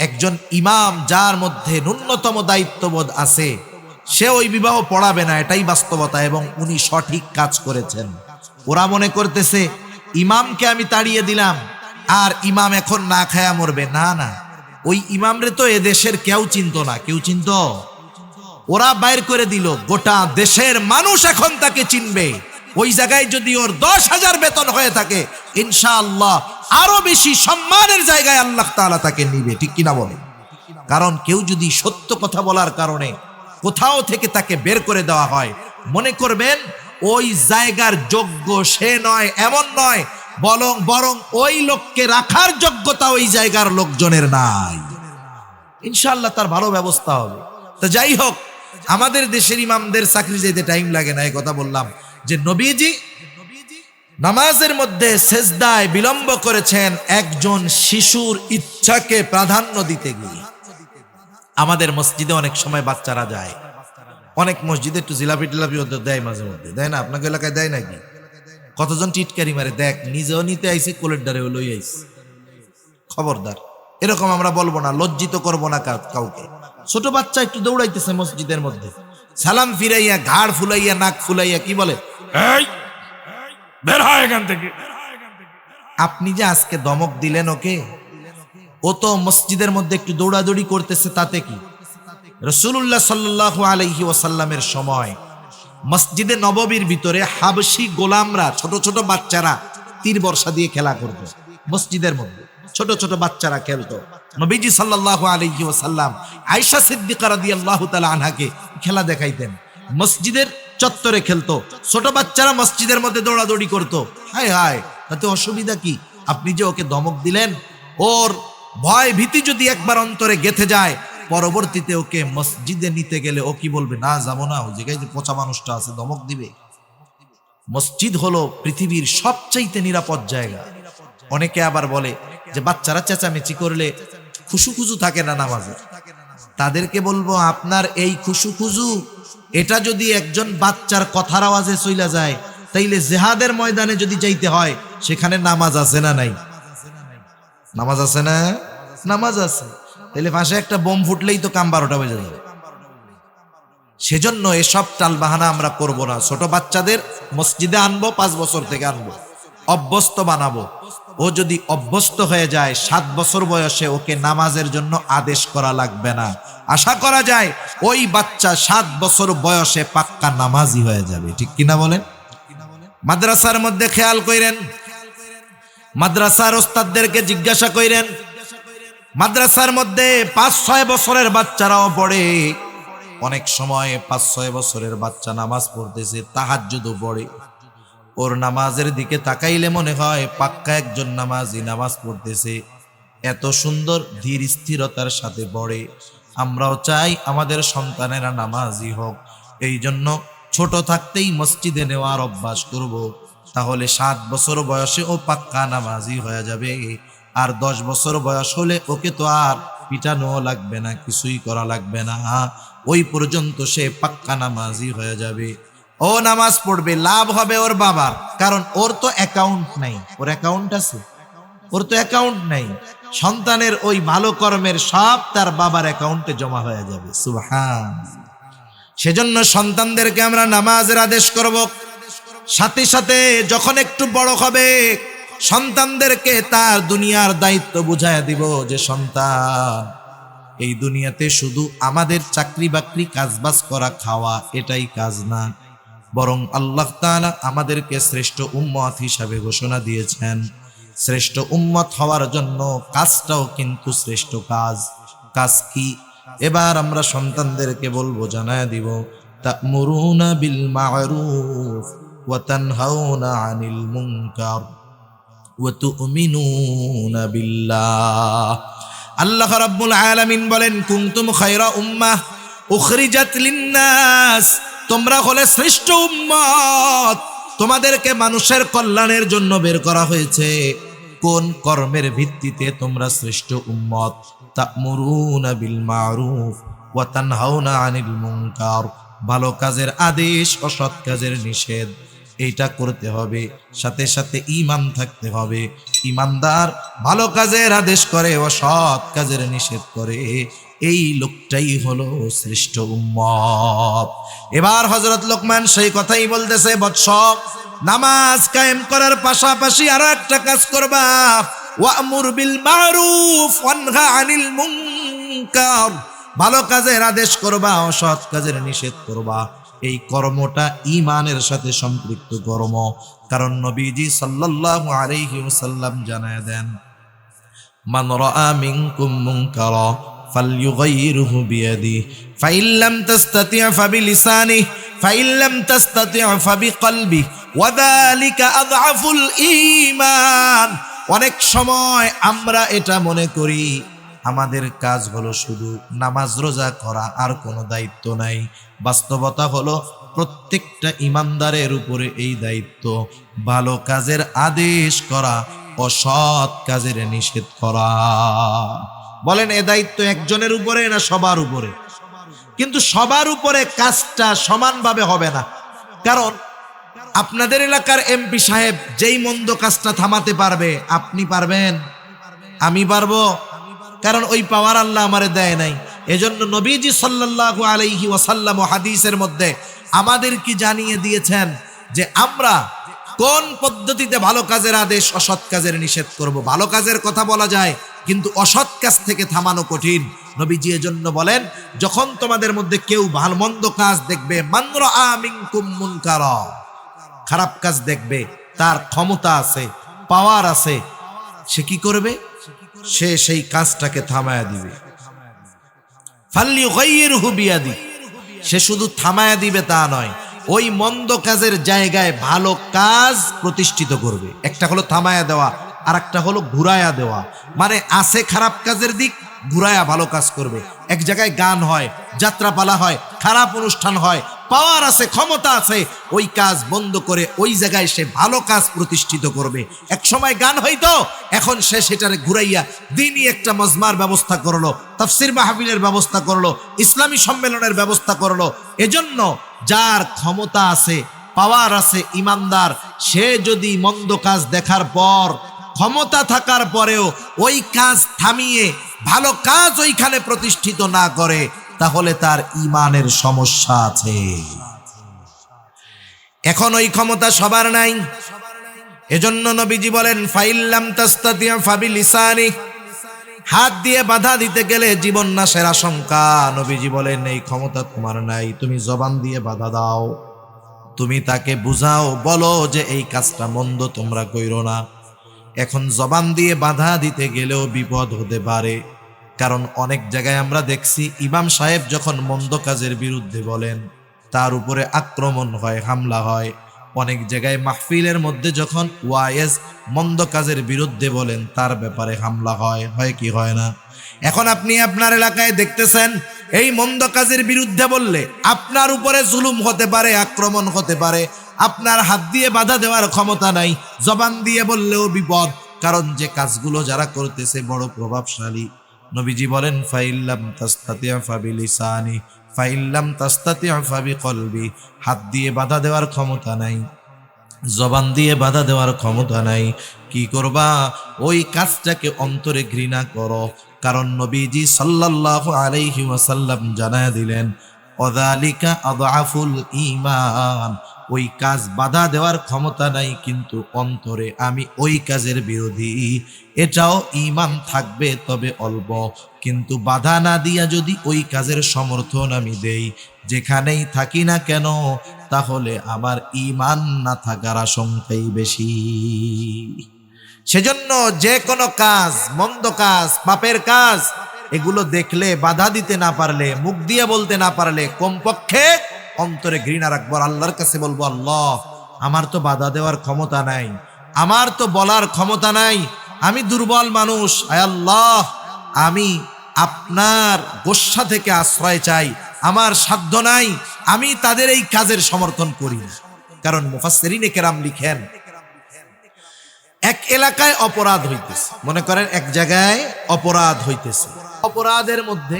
একজন ইমাম যার মধ্যে ন্যূনতম দায়িত্ববোধ আছে সে ওই বিবাহ পড়াবে না, এটাই বাস্তবতা, এবং উনি সঠিক কাজ করেছেন। ওরা মনে করতেছে ইমামকে আমি তাড়িয়ে দিলাম আর ইমাম এখন না খায়া মরবে। না না, ওই ইমামরে তো এদেশের কেউ চিনতো না। কেউ চিনত? ওরা বাইর করে দিল, গোটা দেশের মানুষ এখন তাকে চিনবে। ওই জায়গায় যদি ওর 10,000 বেতন হয়ে থাকে, ইনশাআল্লাহ আরো বেশি সম্মানের জায়গায় আল্লাহ তাআলা তাকে নিবে, ঠিক কিনা বলে? কারণ কেউ যদি সত্য কথা বলার কারণে কোথাও থেকে তাকে বের করে দেওয়া হয়, মনে করবেন ওই জায়গার যোগ্য সে নয়, এমন নয়, বরং ওই লোককে রাখার যোগ্যতা ওই জায়গার লোকজনের নাই। ইনশাআল্লাহ তার ভালো ব্যবস্থা হবে। তো যাই হোক, আমাদের দেশের ইমামদের চাকরি যেতে টাইম লাগে না, এই কথা বললাম। যে নবীজি নামাজের মধ্যে সেজদায় বিলম্ব করেছেন একজন শিশুর ইচ্ছাকে প্রাধান্য দিতে গিয়ে। আমাদের মসজিদে অনেক সময় বাচ্চারা যায়, অনেক মসজিদে একটু জিলাপি টিলাপি দেয়, মাঝে মধ্যে দেয় না? আপনাকে এলাকায় দেয় নাকি? কতজন টিটকারি মারে, দেখ নিজেও নিতে আইছে, কোলের দ্বারে লই আইছে। খবরদার, এরকম আমরা বলবো না, লজ্জিত করবো না কাউকে। ছোট বাচ্চা একটু দৌড়াইতেছে মসজিদের মধ্যে, সালাম ফিরাইয়া, ঘাড় ফুলাইয়া, নাক ফুলাইয়া কি বলে, এই বের হয় এখান থেকে। আপনি যে আজকে ধমক দিলেন ওকে, ও তো মসজিদের মধ্যে একটু দৌড়াদৌড়ি করতেছে, তাতে কি? রাসূলুল্লাহ সাল্লাল্লাহু আলাইহি ওয়াসাল্লামের সময় মসজিদে নববীর ভিতরে হাবশী গোলামরা, ছোট ছোট বাচ্চারা তীর বর্ষা দিয়ে খেলা করত। মসজিদের মধ্যে ছোট ছোট বাচ্চারা খেলতো। নবীজি সাল্লাল্লাহু আলাইহি ওয়াসাল্লাম আয়েশা সিদ্দিকা রাদিয়াল্লাহু তাআলা আনহাকে খেলা দেখাইতেন। মসজিদের চত্বরে খেলতো, ছোট বাচ্চারা মসজিদের মধ্যে দৌড়াদৌড়ি করতো। হায় হায়, তাতে অসুবিধা কি? আপনি যে ওকে ধমক দিলেন, ওর ভয় ভীতি যদি একবার অন্তরে গেঁথে যায়, পরবর্তীতে ওকে মসজিদে নিতে গেলে ও কি বলবে? না, যাবো না, ওই জায়গায় যে পচা মানুষটা আছে, ধমক দিবে। মসজিদ হলো পৃথিবীর সবচাইতে নিরাপদ জায়গা। অনেকে আবার বলে যে বাচ্চারা চেঁচামেচি করলে খুশুখুজু থাকে না নামাজে। তাদেরকে বলবো, আপনার এই খুশুখুজু এটা যদি একজন বাচ্চার কথার আওয়াজে চইলা যায়, তাইলে জিহাদের ময়দানে যদি যাইতে হয়, সেখানে নামাজ আছে না নাই? নামাজ আছে না? নামাজ আছে। তাইলে পাশে একটা বোম ফুটলেই তো কাম 12টা বেজে যাবে। সেজন্য এসব টালবাহানা আমরা করব না। ছোট বাচ্চাদের মসজিদে আনবো, 5 বছর থেকে আনবো, অভ্যস্ত বানাবো। ও যদি অভ্যস্ত হয়ে যায়, 7 বছর বয়সে ওকে নামাজের জন্য আদেশ করা লাগবে না। আশা করা যায় ওই বাচ্চা 7 বছর বয়সে পাক্কা নামাজি হয়ে যাবে, ঠিক কিনা বলেন? মাদ্রাসার মধ্যে খেয়াল কইরেন, মাদ্রাসার ওস্তাদদেরকে জিজ্ঞাসা কইরেন, মাদ্রাসার মধ্যে 5-6 বছরের বাচ্চারাও পড়ে। অনেক সময় 5-6 বছরের বাচ্চা নামাজ পড়তেছে, তাহাজ্জুদও পড়ে। ওর নামাজের দিকে তাকাইলে মনে হয় পাক্কা একজন নামাজি নামাজ পড়তেছে। এত সুন্দর ধীর স্থিরতার সাথে পড়ে। আমরাও চাই আমাদের সন্তানেরা নামাজি হোক। এই জন্য ছোট থাকতেই মসজিদে নেওয়ার অভ্যাস করব। তাহলে 7 বছর বয়সে ও পাক্কা নামাজি হয়ে যাবে। আর 10 বছর বয়স হলে ওকে তো আর পিটানো লাগবে না, কিছুই করা লাগবে না। ওই পর্যন্ত সে পাক্কা নামাজি হয়ে যাবে। ও নামাজ পড়বে, লাভ হবে ওর বাবার, কারণ ওর তো অ্যাকাউন্ট নাই। ওর অ্যাকাউন্ট আছে? ওর তো অ্যাকাউন্ট নাই। সন্তানের ওই ভালো কর্মের সব তার বাবার অ্যাকাউন্টে জমা হয়ে যাবে। সুবহান। সেজন্য সন্তানদেরকে আমরা নামাজের আদেশ করব। সাথে সাথে যখন একটু বড় হবে, সন্তানদেরকে তার দুনিয়ার দায়িত্ব বুঝাইয়া দিব যে সন্তান, এই দুনিয়াতে শুধু আমাদের চাকরি বাকরি কাজবাজ করা খাওয়া এটাই কাজ না, বরং আল্লাহ তাআলা আমাদেরকে শ্রেষ্ঠ উম্মত হিসাবে ঘোষণা দিয়েছেন। শ্রেষ্ঠ উম্মত হওয়ার জন্য কাজটাও কিন্তু শ্রেষ্ঠ কাজ। কাজ কি? এবার আমরা সন্তানদেরকে বলবো, জানায়া দিব, তা'মুরুনা বিল মা'রুফ ওয়া তানহাউনা আনিল মুনকার। ওয়া তুমিনুনা বিল্লাহ। আল্লাহ রাব্বুল আলামিন বলেন, কুনতুম খায়রা উম্মাহ উখরিজাত লিন-নাস, তোমরা হলে শ্রেষ্ঠ উম্মত, তোমাদেরকে মানুষের কল্যাণের জন্য বের করা হয়েছে। কোন কর্মের ভিত্তিতে তোমরা শ্রেষ্ঠ উম্মত? তা'মুরুনা বিল মা'রুফ ওয়া তানহাউনা আনিল মুনকার, ভালো কাজের আদেশ, অসৎ কাজের নিষেধ, এইটা করতে হবে। সাথে সাথে ঈমান থাকতে হবে। ঈমানদার ভালো কাজের আদেশ করে, অসৎ কাজের নিষেধ করে, এই লোকটাই হলো শ্রেষ্ঠ উম্মত। এবার হযরত লোকমান সেই কথাই বলতেছে, বৎস, নামাজ কায়েম করার পাশাপাশি আরো একটা কাজ করবা, ওয়া'মুর বিল মা'রুফ ওয়ানহা আনিল মুনকার, ভালো কাজের আদেশ করবা, অসৎ কাজের নিষেধ করবা। এই কর্মটা ঈমানের সাথে সম্পৃক্ত কর্ম। কারণ নবীজি সাল্লাল্লাহু আলাইহি ওয়াসাল্লাম জানায় দেন, মান রাআ মিনকুম মুনকারা ফালইউগাইরহু বিয়াদিহি ফাইন লাম তাসতাতি' ফাবিলিসানিহি ফাইন লাম তাসতাতি' ফাবিকলবিহি ওয়া যালিকা আযআফুল ঈমান। অনেক সময় আমরা এটা মনে করি আমাদের কাজ হলো শুধু নামাজ রোজা করা, আর কোনো দায়িত্ব নাই। বাস্তবতা হলো প্রত্যেকটা ঈমানদারের উপরে এই দায়িত্ব, ভালো কাজের আদেশ করা, অসৎ কাজের নিষেধ করা। বলেন, এ দায়িত্ব একজনের উপরে না সবার উপরে? কিন্তু সবার উপরে কাজটা সমানভাবে হবে না। কারণ আপনাদের এলাকার এমপি সাহেব যেই মন্দ কাজটা থামাতে পারবে, আপনি পারবেন? আমি পারবো? কারণ ওই পাওয়ার আল্লাহ আমারে দেয় নাই। এজন্য নবীজি সাল্লাল্লাহু আলাইহি ওয়াসাল্লাম হাদিসের মধ্যে আমাদের কি জানিয়ে দিয়েছেন যে আমরা কোন পদ্ধতিতে ভালো কাজের আদেশ, অসৎ কাজের নিষেধ করব। ভালো কাজের কথা বলা যায়, কিন্তু অসৎ কাজ থেকে থামানো কঠিন। নবীজি এজন্য বলেন, যখন তোমাদের মধ্যে কেউ ভালো মন্দ কাজ দেখবে, মান রাআ মিনকুম মুনকারা, খারাপ কাজ দেখবে, তার ক্ষমতা আছে, পাওয়ার আছে, সে কি করবে? সে সেই কাজটাকে থামায়া দিবে। ফালইউগাইরহু বিয়াদিহি, সে শুধু থামায়া দিবে তা নয়, ওই মন্দ কাজের জায়গায় ভালো কাজ প্রতিষ্ঠিত করবে। একটা হলো থামায়া দেওয়া, আর একটা হলো ঘুরায়া দেওয়া। মানে আছে খারাপ কাজের দিক, ঘুরায়া ভালো কাজ করবে। এক জায়গায় গান হয়, যাত্রাপালা হয়, খারাপ অনুষ্ঠান হয়, পাওয়ার আছে, ক্ষমতা আছে, ওই কাজ বন্ধ করে ওই জায়গায় সে ভালো কাজ প্রতিষ্ঠিত করবে। এক সময় গান হইতো, এখন সে সেটারে ঘুরাইয়া দিনই একটা মজমার ব্যবস্থা করলো, তাফসীর মাহফিলের ব্যবস্থা করলো, ইসলামী সম্মেলনের ব্যবস্থা করলো। এজন্য যার ক্ষমতা আছে, পাওয়ার আছে, ঈমানদার, সে যদি মন্দ কাজ দেখার পর, ক্ষমতা থাকার পরেও ওই কাজ থামিয়ে ভালো কাজ ওইখানে প্রতিষ্ঠিত না করে, তাহলে তার ঈমানের সমস্যা আছে। এখন ওই ক্ষমতা সবার নাই। এজন্য নবীজি বলেন, ফাইন লাম তাসতাতি' ফাবিলিসানিহি, হাত দিয়ে বাধা দিতে গেলে জীবন নাশের আশঙ্কা। নবীজি বলেন, এই ক্ষমতা তোমার নাই, তুমি জবান দিয়ে বাধা দাও, তুমি তাকে বুঝাও, বলো যে এই কাজটা মন্দ, তোমরা কইরো না। এখন জবান দিয়ে বাধা দিতে গেলেও বিপদ হতে পারে। কারণ অনেক জায়গায় আমরা দেখছি, ইমাম সাহেব যখন মন্দ কাজের বিরুদ্ধে বলেন, তার উপরে আক্রমণ হয়, হামলা হয়। অনেক জায়গায় মাহফিলের মধ্যে যখন ওয়াইজ মন্দ কাজের বিরুদ্ধে বলেন, তার ব্যাপারে হামলা হয়। হয় কি হয় না? এখন আপনি আপনার এলাকায় দেখতেছেন, এই মন্দ কাজের বিরুদ্ধে বললে আপনার উপরে জুলুম হতে পারে, আক্রমণ হতে পারে। আপনার হাত দিয়ে বাধা দেওয়ার ক্ষমতা নাই, জবান দিয়ে বললেও বিপদ। কারণ যে কাজগুলো যারা করতেছে বড় প্রভাবশালী। নবীজি বলেন, ফাইন লাম তাসতাতি' ফাবিলিসানিহি ফাইন লাম তাসতাতি' ফাবিকলবিহি, হাত দিয়ে বাধা দেওয়ার ক্ষমতা নাই, জবান দিয়ে বাধা দেওয়ার ক্ষমতা নাই, কি করবা? ওই কাজটাকে অন্তরে ঘৃণা করো। কারণ নবীজি সাল্লাল্লাহু আলাইহি ওয়াসাল্লাম জানায়া দিলেন, ওয়াযালিকা আযআফুল ঈমান, ওই কাজ বাধা দেওয়ার ক্ষমতা নাই, কিন্তু অন্তরে আমি ওই কাজের বিরোধী, এটাও ঈমান থাকবে, তবে অল্প। কিন্তু বাধা না দিয়া যদি ওই কাজের সমর্থন আমি দেই, যেখানেই থাকি না কেন, তাহলে আমার ঈমান না থাকার আশঙ্কাই বেশি। সেজন্য যে কোনো কাজ, মন্দ কাজ, পাপের কাজ, এগুলো দেখলে বাধা দিতে না পারলে, মুখ দিয়ে বলতে না পারলে, কমপক্ষে অন্তরে ঘৃণা রাখবো। আল্লাহর কাছে বলবো, আল্লাহ, আমার তো বাধা দেওয়ার ক্ষমতা নাই, আমার তো বলার ক্ষমতা নাই, আমি দুর্বল মানুষ, আয় আল্লাহ আমি আপনার গোস্বা থেকে আশ্রয় চাই, আমার সাধ্য নাই, আমি তাদের এই কাজের সমর্থন করি না। কারণ মুফাসসিরিনে কেরাম লিখেন, এক এলাকায় অপরাধ হইতেছে, মনে করেন এক জায়গায় অপরাধ হইতেছে, অপরাধের মধ্যে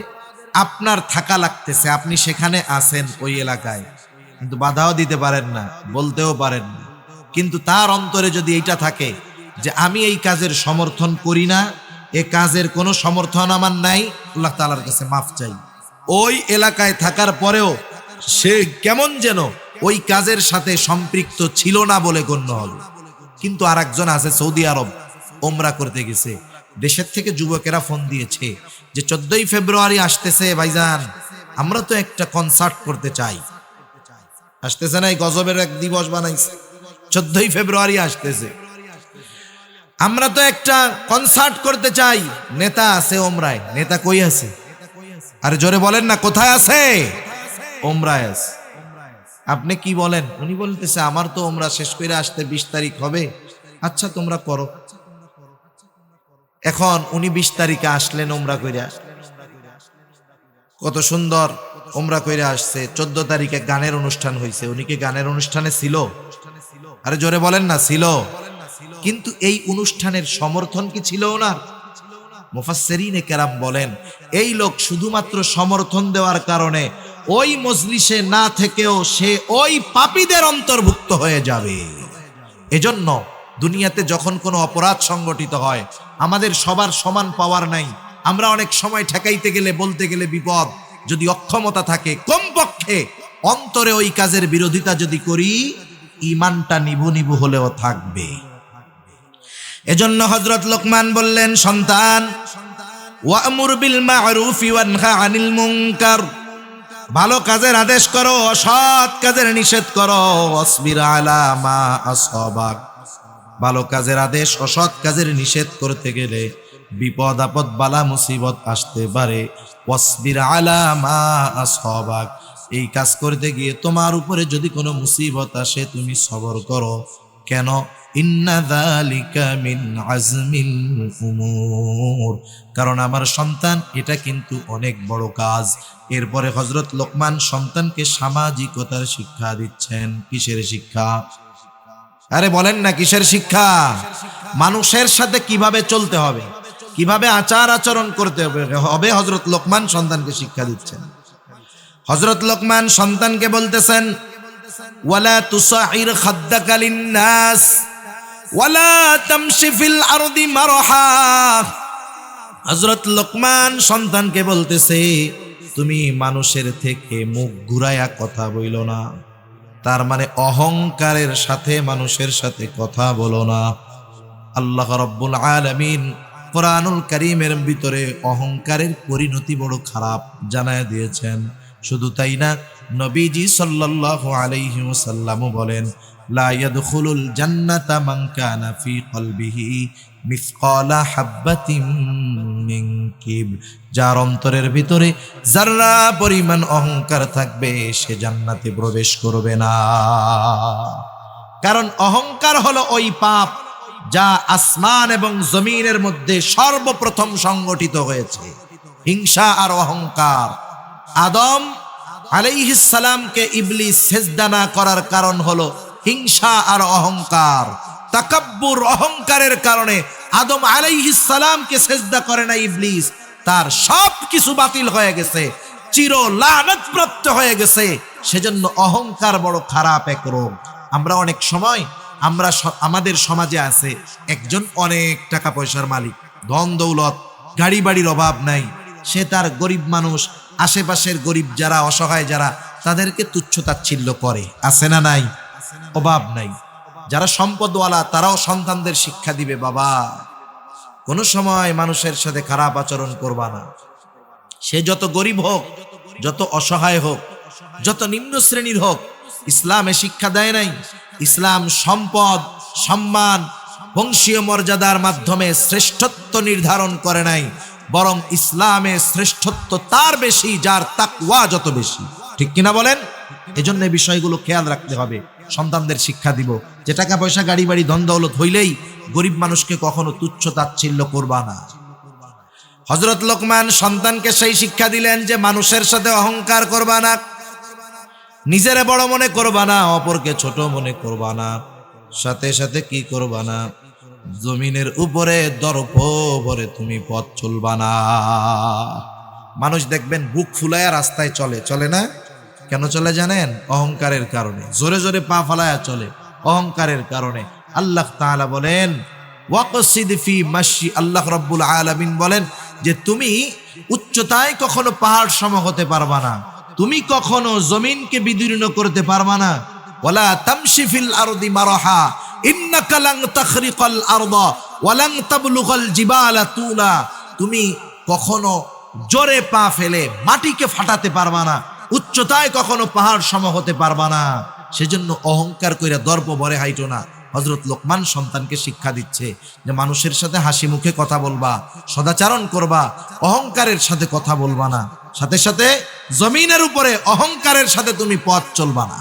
আপনার থাকা লাগতেছে, আপনি সেখানে আছেন ওই এলাকায়, কিন্তু বাধাও দিতে পারেন না, বলতেও পারেন না, কিন্তু তার অন্তরে যদি এইটা থাকে যে আমি এই কাজের সমর্থন করি না, এ কাজের কোনো সমর্থন আমার নাই, আল্লাহ তাআলার কাছে মাফ চাই। ওই এলাকায় থাকার পরেও সে কেমন যেন ওই কাজের সাথে সম্পৃক্ত ছিল না বলে গণ্য হবে। কিন্তু আর একজন আছে সৌদি আরব, ওমরা করতে গেছে, দেশের থেকে যুবকেরা ফোন দিয়েছে যে 14ই ফেব্রুয়ারি আসতেছে ভাইজান, আমরা তো একটা কনসার্ট করতে চাই। আসতেছে না, এই গজবের এক দিবস বানাইছে, 14ই ফেব্রুয়ারি আসতেছে, আমরা তো একটা কনসার্ট করতে চাই। নেতা আছে ওমরায়, নেতা কই আছে? আরে জোরে বলেন না, কোথায় আছে? ওমরায় আছে। আপনি কি বলেন? উনি বলতেছে আমার তো ওমরা শেষ করে আসতে 20 তারিখ হবে। আচ্ছা তোমরা করো। এখন উনি 20 তারিখে আসলেন ওমরা কইরা, কত সুন্দর ওমরা কইরা আসছে। 14 তারিখে গানের অনুষ্ঠান হয়েছে, উনি কি গানের অনুষ্ঠানে ছিল? আরে জোরে বলেন না, ছিল। কিন্তু এই অনুষ্ঠানের সমর্থন কি ছিল ওনার? মুফাসসিরিনে কেরাম বলেন এই লোক শুধুমাত্র সমর্থন দেওয়ার কারণে ওই মজলিসে না থেকেও সে ওই পাপীদের অন্তর্ভুক্ত হয়ে যাবে। এজন্য দুনিয়াতে যখন কোনো অপরাধ সংগঠিত হয়, আমাদের সবার সমান পাওয়ার নাই, আমরা অনেক সময় ঠেকাইতে গেলে বলতে গেলে বিপদ, যদি অক্ষমতা থাকে কমপক্ষে অন্তরে ওই কাজের বিরোধিতা যদি করি, ঈমানটা নিভু নিভু হলেও থাকবে। এজন্য হযরত লোকমান বললেন, সন্তান ওয়া'মুর বিল মা'রুফি ওয়ানহা আনিল মুনকার, ভালো কাজের আদেশ করো, অসৎ কাজের নিষেধ করো। ওয়াসবির আলা মা আসাবাক, ভালো কাজের আদেশ অসৎ কাজের নিষেধ করতে গেলে বিপদ আপদ বালা মুসিবত আসতে পারে। ওয়াসবির আলা মা আসাবাক, এই কাজ করতে গিয়ে তোমার উপরে যদি কোনো মুসিবত আসে তুমি সবর করো। কেন? ইন্না যালিকা মিন আজমিল উমুর, কারণ আমার সন্তান এটা কিন্তু অনেক বড় কাজ। এরপরে হযরত লোকমান সন্তানকে সামাজিকতার শিক্ষা দিচ্ছেন। কিসের শিক্ষা? আরে বলেন না, কিসের শিক্ষা? মানুষের সাথে কিভাবে চলতে হবে, কিভাবে আচার আচরণ করতে হবে হযরত লোকমান সন্তানকে শিক্ষা দিচ্ছেন। হযরত লোকমান সন্তানকে বলতেছেন, ওয়ালা তুসাইর খাদ্দাকা লিন্নাস ওয়ালা তামশি ফিল আরদি মারহা। হযরত লোকমান সন্তানকে বলতেছে, তুমি মানুষের থেকে মুখ ঘুরায়া কথা বইলো না, তার মানে অহংকারের সাথে মানুষের সাথে কথা বলো না। আল্লাহ রাব্বুল আলামিন কোরআনুল কারীমের ভিতরে অহংকারের পরিণতি বড় খারাপ জানায় দিয়েছেন। শুধু তাই না, নবীজি সাল্লাল্লাহু আলাইহি ওয়াসাল্লামও বলেন, লা ইয়াদখুলুল জান্নাতা মান কানা ফি কলবিহি মিসকালা হাববাতিন মিন কিবর, যার অন্তরের ভিতরে যাররা পরিমাণ অহংকার থাকবে সে জান্নাতে প্রবেশ করবে না। কারণ অহংকার হলো ওই পাপ যা আসমান এবং জমিনের মধ্যে সর্বপ্রথম সংগঠিত হয়েছে, হিংসা আর অহংকার। আদম আলাইহিস সালামকে ইবলিস সিজদা না করার কারণ হলো হিংসা আর অহংকার। তাকাব্বুর, অহংকারের কারণে আদম আলাইহিস সালামকে সিজদা করে না ইবলিস, তার সব কিছু বাতিল হয়ে গেছে, চির লানত প্রাপ্ত হয়ে গেছে। সেজন্য অহংকার বড় খারাপ এক রোগ। আমরা অনেক সময় আমাদের সমাজে আছে একজন অনেক টাকা পয়সার মালিক, ধন দৌলত, গাড়ি বাড়ির অভাব নাই, সে তার গরিব মানুষ, আশেপাশের গরিব যারা অসহায় যারা, তাদেরকে তুচ্ছ তাচ্ছিল্য করে, আছে না নাই? অভাব নাই। যারা সম্পদওয়ালা তারাও সন্তানদের শিক্ষা দিবে, বাবা কোনো সময় মানুষের সাথে খারাপ আচরণ করবা না। সে যত গরিব হোক, যত অসহায় হোক, যত নিম্ন শ্রেণীর হোক, ইসলামে শিক্ষা দেয় নাই। ইসলাম সম্পদ, সম্মান, বংশীয় মর্যাদার মাধ্যমে শ্রেষ্ঠত্ব নির্ধারণ করে নাই, বরং ইসলামে শ্রেষ্ঠত্ব তার বেশি যার তাকওয়া যত বেশি। ঠিক কিনা বলেন? এজন্য এই বিষয়গুলো খেয়াল রাখতে হবে। সন্তানদের শিক্ষা দিব যে টাকা পয়সা গাড়ি বাড়ি ধন দৌলত হইলেই গরিব মানুষকে কখনো তুচ্ছ তাচ্ছিল্য করবা না। হযরত লোকমান সন্তানকে সেই শিক্ষা দিলেন যে মানুষের সাথে অহংকার করবা না, নিজেরে বড় মনে করবা না, অপরকে ছোট মনে করবা না, সাথে সাথে কি করবা না, জমিনের উপরে দর্প ভরে তুমি পথ চলবা না। মানুষ দেখবেন বুক ফুলায়া রাস্তায় চলে, চলে না? কেন চলে জানেন? অহংকারের কারণে। জোরে জোরে পা ফালায়া চলে অহংকারের কারণে। আল্লাহ তাআলা বলেন ওয়াকসিদ ফি মাশি, আল্লাহ রাব্বুল আলামিন বলেন যে তুমি উচ্চতায় কখনো পাহাড় সম হতে পারবা না, তুমি কখনো জমিনকে বিদীর্ণ করতে পারবা না। ওয়ালা তামশি ফিল আরদি মারহা ইন্নাকা লান তাখরিকাল আরদা ওয়া লান তাবলুগাল জিবালা তুলা, তুমি কখনো জোরে পা ফেলে মাটিকে ফাটাতে পারবা না, উচ্চতায় কখনো পাহাড় সম হতে পারবা না। সেজন্য অহংকার কইরা দর্প ভরে হাইটো না। হযরত লোকমান সন্তানকে শিক্ষা দিচ্ছে যে মানুষের সাথে হাসি মুখে কথা বলবা, সদাচরণ করবা, অহংকারের সাথে কথা বলবা না, সাথে সাথে জমিনের উপরে অহংকারের সাথে তুমি পথ চলবা না।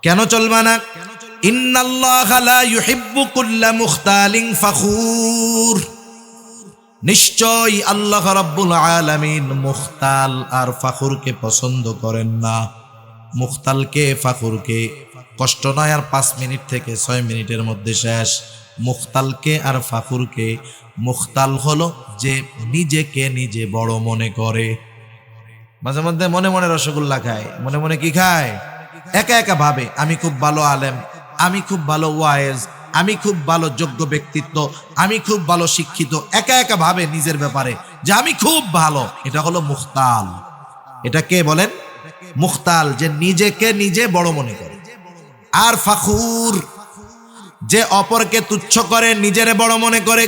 কেন চলবা না? ইন্নাল্লাহা লা ইউহিব্বু কুল্লা মুখতালিন ফাখুর, নিশ্চয় আল্লাহ রাব্বুল আলামিন মুখতাল আর ফাখুরকে পছন্দ করেন না। মুখতালকে ফাখুরকে কষ্ট নয় আর 5 মিনিট থেকে 6 মিনিটের মধ্যে শেষ। মুখতালকে আর ফাখুরকে, মুখতাল হলো যে নিজেকে নিজে বড় মনে করে, মাঝে মধ্যে মনে মনে রসগোল্লা খায়, মনে মনে কি খায়, একা একা ভাবে আমি খুব ভালো আলেম, আমি খুব ভালো ওয়াইজ, আমি খুব ভালো যোগ্য ব্যক্তিত্ব, আমি খুব ভালো শিক্ষিত, একা একা ভাবে নিজের ব্যাপারে যে আমি খুব ভালো। এটা হলো মুখতাল। এটা কে বলেন? মুখতাল, যে নিজেকে নিজে বড় মনে করে। আর ফাখুর, যে অপরকে তুচ্ছ করে, নিজেরে বড় মনে করে,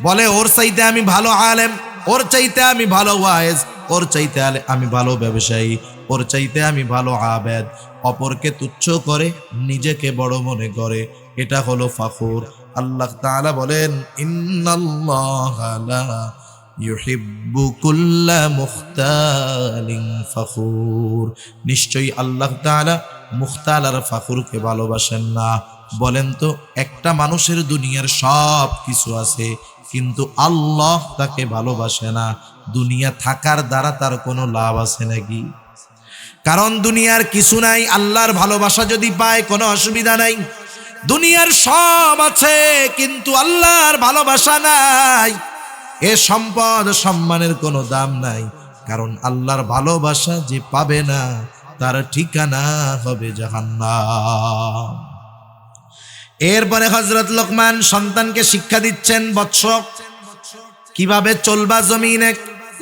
বলে ওর চাইতে আমি ভালো আলেম, ওর চাইতে আমি ভালো ওয়াইজ, ওর চাইতে আমি ভালো ব্যবসায়ী, ওর চাইতে আমি ভালো আবেদ। অপরকে তুচ্ছ করে, নিজেকে বড় মনে করে, এটা হলো ফাখুর। আল্লাহ তাআলা বলেন ইন্নাল্লাহা লা ইউহিব্বু কুল্লা মুখতালিন ফাখুর, নিশ্চয়ই আল্লাহ তাআলা মুখতাল আর ফাখুরকে ভালোবাসেন না। বলেন তো, একটা মানুষের দুনিয়ার সব কিছু আছে কিন্তু আল্লাহ তাকে ভালোবাসে না, দুনিয়া থাকার দ্বারা তার কোনো লাভ আছে নাকি? কারণ দুনিয়ার কিছু নাই, আল্লাহর ভালোবাসা যদি পায় কোনো অসুবিধা নাই। দুনিয়ার সব আছে কিন্তু আল্লাহর ভালোবাসা নাই, এ সম্পদ সম্মানের কোনো দাম নাই, কারণ আল্লাহর ভালোবাসা যে পাবে না তার ঠিকানা হবে জাহান্নাম। এরপরে হযরত লোকমান সন্তানকে শিক্ষা দিচ্ছেন, বৎস কিভাবে চলবা জমিনে।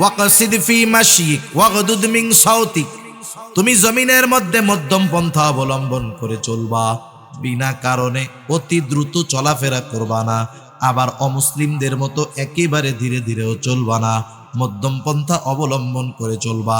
ওয়াকসিদ ফি মাশিক ওয়াগদুদ মিন সাউতিক, তুমি জমিনের মধ্যে মধ্যম পন্থা অবলম্বন করে চলবা, বিনা কারণে অতি দ্রুত চলাফেরা করবা না, আবার অমুসলিমদের মতো একেবারে ধীরে ধীরেও চলবা না, মধ্যম পন্থা অবলম্বন করে চলবা,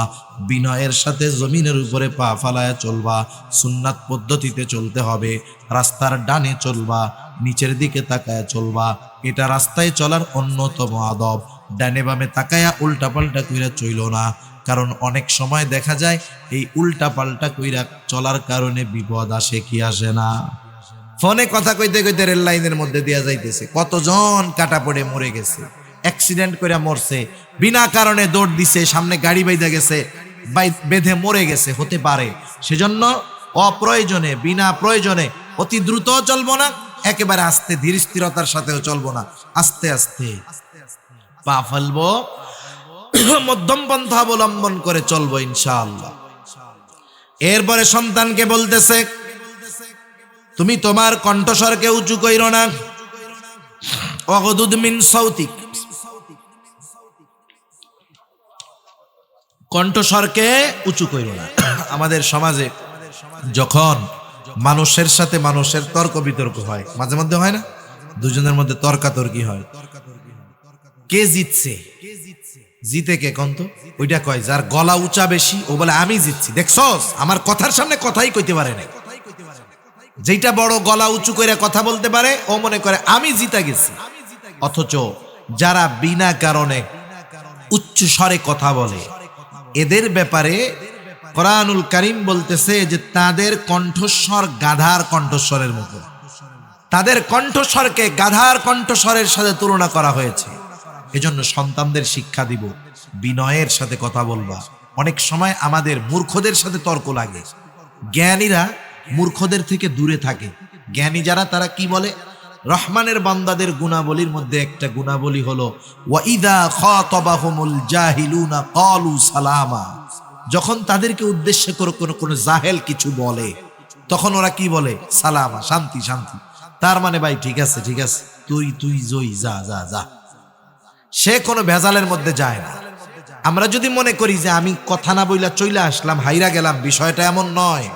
বিনয়ের সাথে জমিনের উপরে পা ফালায়া চলবা, সুন্নাত পদ্ধতিতে চলতে হবে, রাস্তার ডানে চলবা, নিচের দিকে তাকায়া চলবা, এটা রাস্তায় চলার অন্যতম আদব। ডানে বামে তাকায়া উল্টা পাল্টা কইরা চইল না, কারণ অনেক সময় দেখা যায় এই উল্টা পাল্টা কইরা চলার কারণে বিপদ আসে কি আসে না। ফোনে কথা কইতে কইতে রেল লাইনের মধ্যে দিয়া যাইতেছে, কতজন কাটা পড়ে মরে গেছে, অ্যাক্সিডেন্ট কইরা মরছে, বিনা কারণে দৌড় দিছে, সামনে গাড়ি বাইদা গেছে, বেঁধে মরে গেছে, হতে পারে। সেজন্য অপ্রয়োজনে বিনা প্রয়োজনে অতি দ্রুত চলবো না, একেবারে আস্তে ধীর স্থিরতার সাথেও চলবো না, আস্তে আস্তে পা ফেলবো, মধ্যম পন্থা অবলম্বন করে চলবো ইনশাআল্লাহ। এরপরে সন্তানকে বলতেছে, তুমি তোমার কণ্ঠস্বরকে উঁচু কইরো না, ওয়াগদুদ মিন সাউতিক, কণ্ঠস্বরকে উঁচু কইরো না। আমাদের সমাজে যখন মানুষের সাথে মানুষের তর্ক বিতর্ক হয়, মাঝে মধ্যে হয় না, দুজনের মধ্যে তর্কাতর্কি হয়, কে জিতছে, জিতে কে কন্ত, ওইটা কয় যার গলা উঁচা বেশি, ও বলে আমি জিতছি, দেখছস আমার কথার সামনে কথাই কইতে পারে না। যেটা বড় গলা উঁচু করে কথা বলতে পারে ও মনে করে আমি জিতা গেছি। অথচ যারা বিনা কারণে উচ্চ স্বরে কথা বলে, এদের ব্যাপারে কোরআনুল কারীম বলতেছে যে তাদের কণ্ঠস্বর গাধার কণ্ঠস্বরের মতো, তাদের কণ্ঠস্বরকে গাধার কণ্ঠস্বরের সাথে তুলনা করা হয়েছে। এজন্য সন্তানদের শিক্ষা দিব, বিনয়ের সাথে কথা বলবা। অনেক সময় আমাদের মূর্খদের সাথে তর্ক লাগে, জ্ঞানীরা মূর্খদের থেকে দূরে থাকে। জ্ঞানী যারা তারা কি বলে, রহমানের বান্দাদের গুণাবলীর মধ্যে একটা গুণাবলী হলো ওয়াইদা খাতাবাহুমুল জাহিলুনা ক্বালু সালামা। যখন তাদেরকে উদ্দেশ্য করে কোনো জাহেল কিছু বলে তখন ওরা কি বলে, সালামা, শান্তি শান্তি। তার মানে ভাই ঠিক আছে ঠিক আছে, তুই জয়, যা যা যা। সে কোনো ভেজালের মধ্যে যায় না। আমরা যদি মনে করি যে আমি কথা না বইলা চইলা আসলাম, হাইরা গেলাম, বিষয়টা এমন নয়।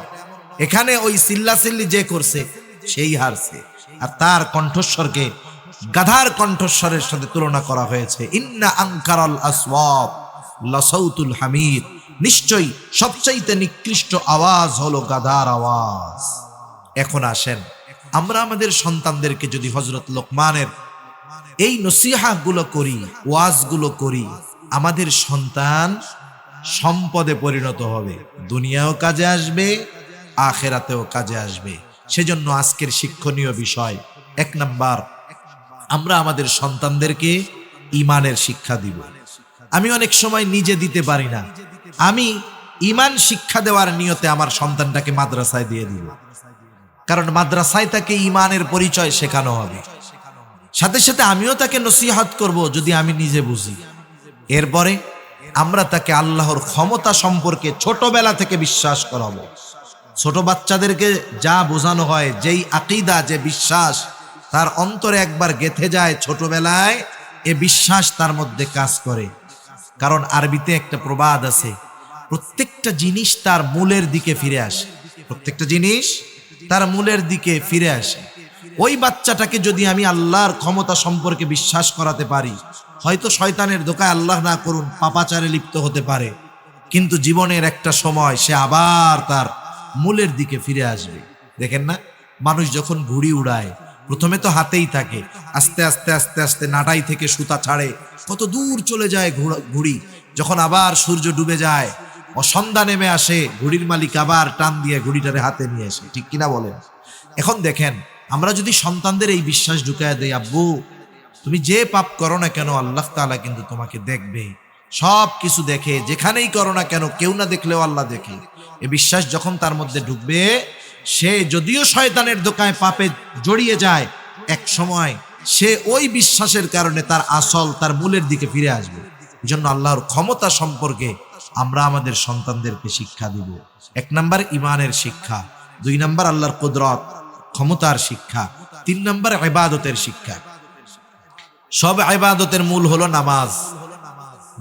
এখানে ওই চিল্লাচিল্লি যে করছে সেই হারছে, আর তার কণ্ঠস্বরকে গাধার কণ্ঠস্বরের সাথে তুলনা করা হয়েছে। ইন্না আনকারাল আসওয়াত লাসাউতুল হামিদ, নিশ্চয়ই সবচাইতে নিকৃষ্ট আওয়াজ হলো গাধার আওয়াজ। এখন আসেন, আমরা আমাদের সন্তানদেরকে যদি হযরত লোকমানের এই নসিহাতগুলো করি, ওয়াজগুলো করি, আমাদের সন্তান সম্পদে পরিণত হবে, দুনিয়াও কাজে আসবে, আখিরাতেও কাজে আসবে। সেজন্য আজকের শিক্ষণীয় বিষয়, 1 নাম্বার, আমরা আমাদের সন্তানদেরকে ঈমানের শিক্ষা দিব। আমি অনেক সময় নিজে দিতে পারি না, আমি ঈমান শিক্ষা দেওয়ার নিয়তে আমার সন্তানটাকে মাদ্রাসায় দিয়ে দিব, কারণ মাদ্রাসায় তাকে ঈমানের পরিচয় শেখানো হবে। সাথে সাথে আমিও তাকে নসিহত করব যদি আমি নিজে বুঝি। এরপরে আমরা তাকে আল্লাহর ক্ষমতা সম্পর্কে ছোটবেলা থেকে বিশ্বাস করাবো। ছোট বাচ্চাদেরকে যা বোঝানো হয়, যেই আকীদা, যে বিশ্বাস তার অন্তরে একবার গেঁথে যায় ছোটবেলায়, এ বিশ্বাস তার মধ্যে কাজ করে। কারণ আরবিতে একটা প্রবাদ আছে, প্রত্যেকটা জিনিস তার মূলের দিকে ফিরে আসে, প্রত্যেকটা জিনিস তার মূলের দিকে ফিরে আসে। ওই বাচ্চাটাকে যদি আমি আল্লাহর ক্ষমতা সম্পর্কে বিশ্বাস করাতে পারি, হয়তো শয়তানের ধোঁকায়, আল্লাহ না করুন, পাপাচারে লিপ্ত হতে পারে, কিন্তু জীবনের একটা সময় সে আবার তার মূলের দিকে ফিরে আসবে। দেখেন না, মানুষ যখন ঘুড়ি উড়ায় প্রথমে তো হাতেই থাকে, আস্তে আস্তে আস্তে আস্তে নাটাই থেকে সুতা ছাড়ে, কত দূর চলে যায় ঘুড়ি। যখন আবার সূর্য ডুবে যায়, সন্ধ্যা নেমে আসে, ঘুড়ির মালিক আবার টান দিয়ে ঘুড়িটারে হাতে নিয়ে আসে, ঠিক কিনা বলেন? এখন দেখেন, আমরা যদি সন্তানদের এই বিশ্বাস ঢুকায় দেই, আব্বু তুমি যে পাপ করো না কেন আল্লাহ তাআলা কিন্তু তোমাকে দেখবে, সব কিছু দেখে, যেখানেই করো না কেন কেউ না দেখলেও আল্লাহ দেখে, এই বিশ্বাস যখন তার মধ্যে ঢুকবে, সে যদিও শয়তানের ধোঁকায় পাপে জড়িয়ে যায়, এক সময় সে ওই বিশ্বাসের কারণে তার আসল, তার মূলের দিকে ফিরে আসবে। এই জন্য আল্লাহর ক্ষমতা সম্পর্কে আমরা আমাদের সন্তানদেরকে শিক্ষা দিব। 1 নাম্বার ঈমানের শিক্ষা, 2 নাম্বার আল্লাহর কুদরত, ক্ষমতার শিক্ষা, 3 নাম্বার ইবাদতের শিক্ষা। সব ইবাদতের মূল হলো নামাজ।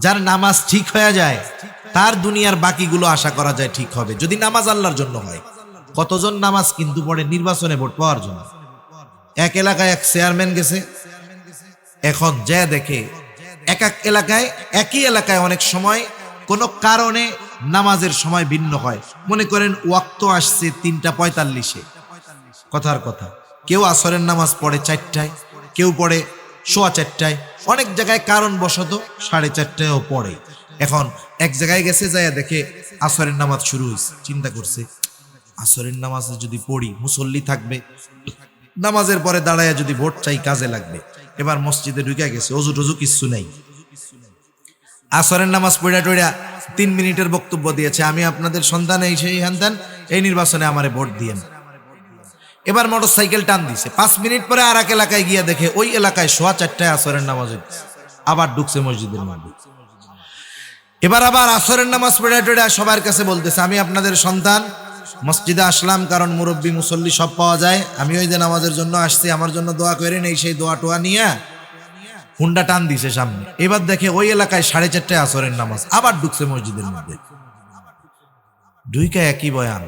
যার নামাজ ঠিক হয়ে যায়, তার দুনিয়ার বাকিগুলো আশা করা যায় ঠিক হবে, যদি নামাজ আল্লাহর জন্য হয়। কতজন নামাজ কিন্তু পড়ে নির্বাচনে ভোট পাওয়ার জন্য। এক এলাকায় এক চেয়ারম্যান গেছে, এখন যে দেখে এক এক এলাকায়, একই এলাকায় অনেক সময় কোনো কারণে নামাজের সময় ভিন্ন হয়। মনে করেন ওয়াক্ত আসছে 3:45, কথার কথা, কেউ আসরের নামাজ পড়ে 4টায়, কেউ পড়ে 4:15, অনেক জায়গায় কারণবশত 4:30ও পড়ে। এখন এক জায়গায় গেছে, যায় দেখে আসরের নামাজ শুরু হয়েছে, চিন্তা করছে আসরের নামাজে যদি পড়ি মুসল্লি থাকবে, নামাজের পরে দাঁড়ায় যদি ভোট চাই কাজে লাগবে। এবার মসজিদে ঢুকে গেছে, অজু টজু কিচ্ছু নেই, আসরের নামাজ পড়া টড়া 3 মিনিটের বক্তব্য দিয়েছে, আমি আপনাদের সন্তান, এই সেই হ্যান, এই নির্বাচনে আমারে ভোট দিয়েন। এবার মোটর সাইকেল টান দিছে, 5 মিনিট পরে আর এক এলাকায় গিয়ে দেখে ওই এলাকায় 4:15 আসরের নামাজ হচ্ছে, আবার ঢুকছে মসজিদের মধ্যে। এবার আবার আসরের নামাজ পড়া টড়া সবার কাছে বলতেছে, আমি আপনাদের সন্তান, মসজিদে আসলাম কারণ মুরব্বী মুসল্লি সব পাওয়া যায়, আমি ওই যে নামাজের জন্য আসছি, আমার জন্য দোয়া করেন, এই সেই দোয়া টোয়া নিয়ে হুন্ডা টান দিছে সামনে। এবার দেখে ওই এলাকায় 4:30 আসরের নামাজ, আবার ঢুকছে মসজিদের মধ্যে। ঢুইকা একই বয়ান,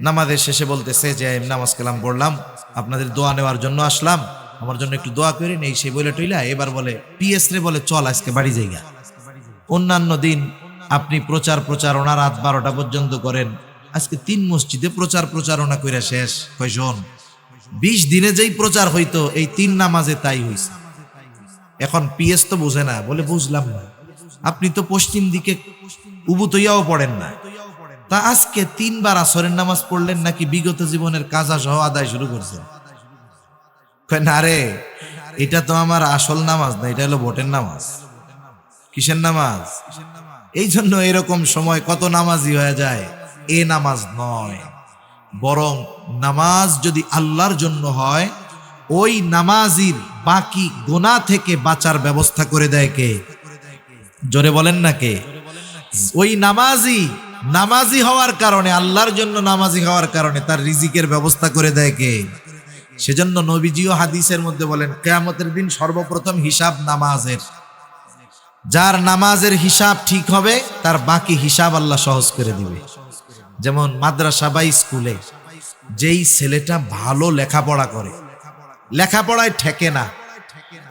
নামাজের শেষে বলতেছে যে নামাজ কালাম পড়লাম, আপনাদের দোয়া নেওয়ার জন্য আসলাম, আমার জন্য একটু দোয়া করেন, এই সেই বলে টইলা। এবার বলে পিএস রে বলে, চল আজকে বাড়ি যাইগা, অন্যান্য দিন আপনি প্রচারণা রাত 12টা পর্যন্ত করেন, আজকে 3 মসজিদে প্রচারণা করে শেষ। কয়জন? 20 দিনে যেই প্রচার হইতো এই 3 নামাজে তাই হইছে। এখন পিএস তো বুঝে না, বলে বুঝলাম না, আপনি তো পশ্চিম দিকে উবুতইয়াও পড়েন না, তা আজকে 3 বার আসরের নামাজ পড়লেন নাকি বিগত জীবনের কাজা সহ আদায় শুরু করছেন? কয় না রে, এটা তো আমার আসল নামাজ না, এটা হলো ভোটের নামাজ। কিসের নামাজ? এই জন্য এরকম সময় কত নামাজি হয়ে যায়। এ নামাজ নয়, বরং নামাজ যদি আল্লাহর জন্য হয়, ওই নামাজির বাকি গুনাহ থেকে বাঁচার ব্যবস্থা করে দেয় কে? জোরে বলেন না কে? ওই নামাজি হওয়ার কারণে, আল্লাহর জন্য নামাজি হওয়ার কারণে তার রিজিকের ব্যবস্থা করে দেয় কে? সেজন্য নবীজিও হাদিসের মধ্যে বলেন, কিয়ামতের দিন সর্বপ্রথম হিসাব নামাজের। যার নামাজের হিসাব ঠিক হবে তার বাকি হিসাব আল্লাহ সহজ করে দিবে। যেমন মাদ্রাসা বা স্কুলে যেই ছেলেটা ভালো লেখাপড়া করে, লেখাপড়ায় ঠেকে না,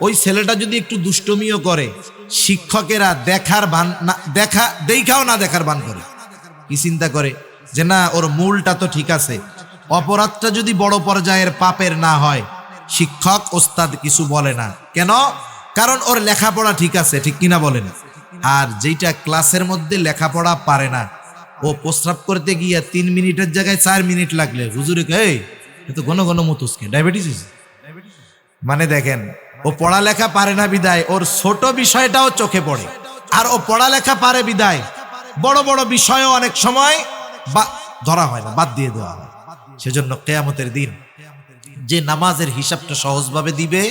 ওই ছেলেটা যদি একটু দুষ্টমিও করে, শিক্ষকেরা দেখাও না দেখার ভান করে। কি চিন্তা করে যে না, ওর মূলটা তো ঠিক আছে, অপরাধটা যদি বড় পর্যায়ের পাপের না হয়, শিক্ষক ওস্তাদ কিছু বলে না। কেন? কারণ ওর লেখাপড়া ঠিক আছে, ঠিক কিনা বলেন? আর যেটা ক্লাসের মধ্যে লেখাপড়া পারে না, ও প্রস্রাব করতে গিয়ে 3 মিনিটের জায়গায় 4 মিনিট লাগলে হুজুরে কয় এ তো ঘন ঘন মুতুসকে ডায়াবেটিস। মানে দেখেন, ও পড়ালেখা পারে না বিদায় ওর ছোট বিষয়টাও চোখে পড়ে, আর ও পড়ালেখা পারে বিদায় বড় বড় বিষয়ও অনেক সময় ধরা হয় না, বাদ দিয়ে দেওয়া হয়। সেজন্য কিয়ামতের দিন যে নামাজের হিসাবটা সহজভাবে দিবে,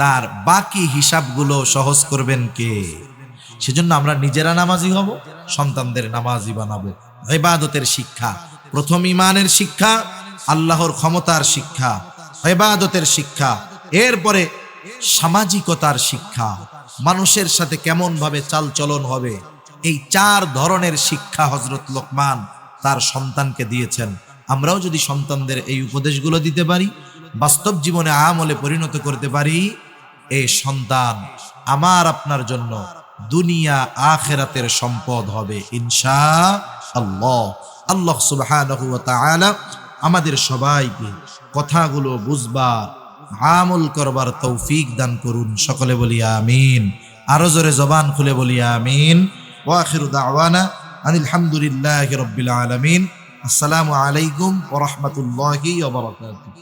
তার বাকি হিসাবগুলো সহজ করবেন কে? সেজন্য আমরা নিজেরা নামাজি হব, সন্তানদের নামাজি বানাবো। ইবাদতের শিক্ষা, প্রথম ঈমানের শিক্ষা, আল্লাহর ক্ষমতার শিক্ষা, ইবাদতের শিক্ষা, এরপরে সামাজিকতার শিক্ষা, মানুষের সাথে কেমন ভাবে চালচলন হবে। এই 4 ধরনের শিক্ষা হযরত লোকমান তার সন্তানকে দিয়েছেন। আমরাও যদি সন্তানদের এই উপদেশগুলো দিতে পারি, বাস্তব জীবনে আমলে পরিণত করতে পারি, এই সন্তান আমার আপনার জন্য দুনিয়া আখিরাতের সম্পদ হবে ইনশাআল্লাহ। আল্লাহ সুবহানাহু ওয়া তাআলা আমাদের সবাইকে কথাগুলো বুঝবার, আমল করবার তৌফিক দান করুন। সকলে বলি আমিন। আরো জোরে জবান খুলে বলি আমিন। ওয়া আখিরু দাওয়ানা আনিল হামদুলিল্লাহি রাব্বিল আলামিন। আসসালামু আলাইকুম ওয়া রাহমাতুল্লাহি ওয়া বারাকাতুহু।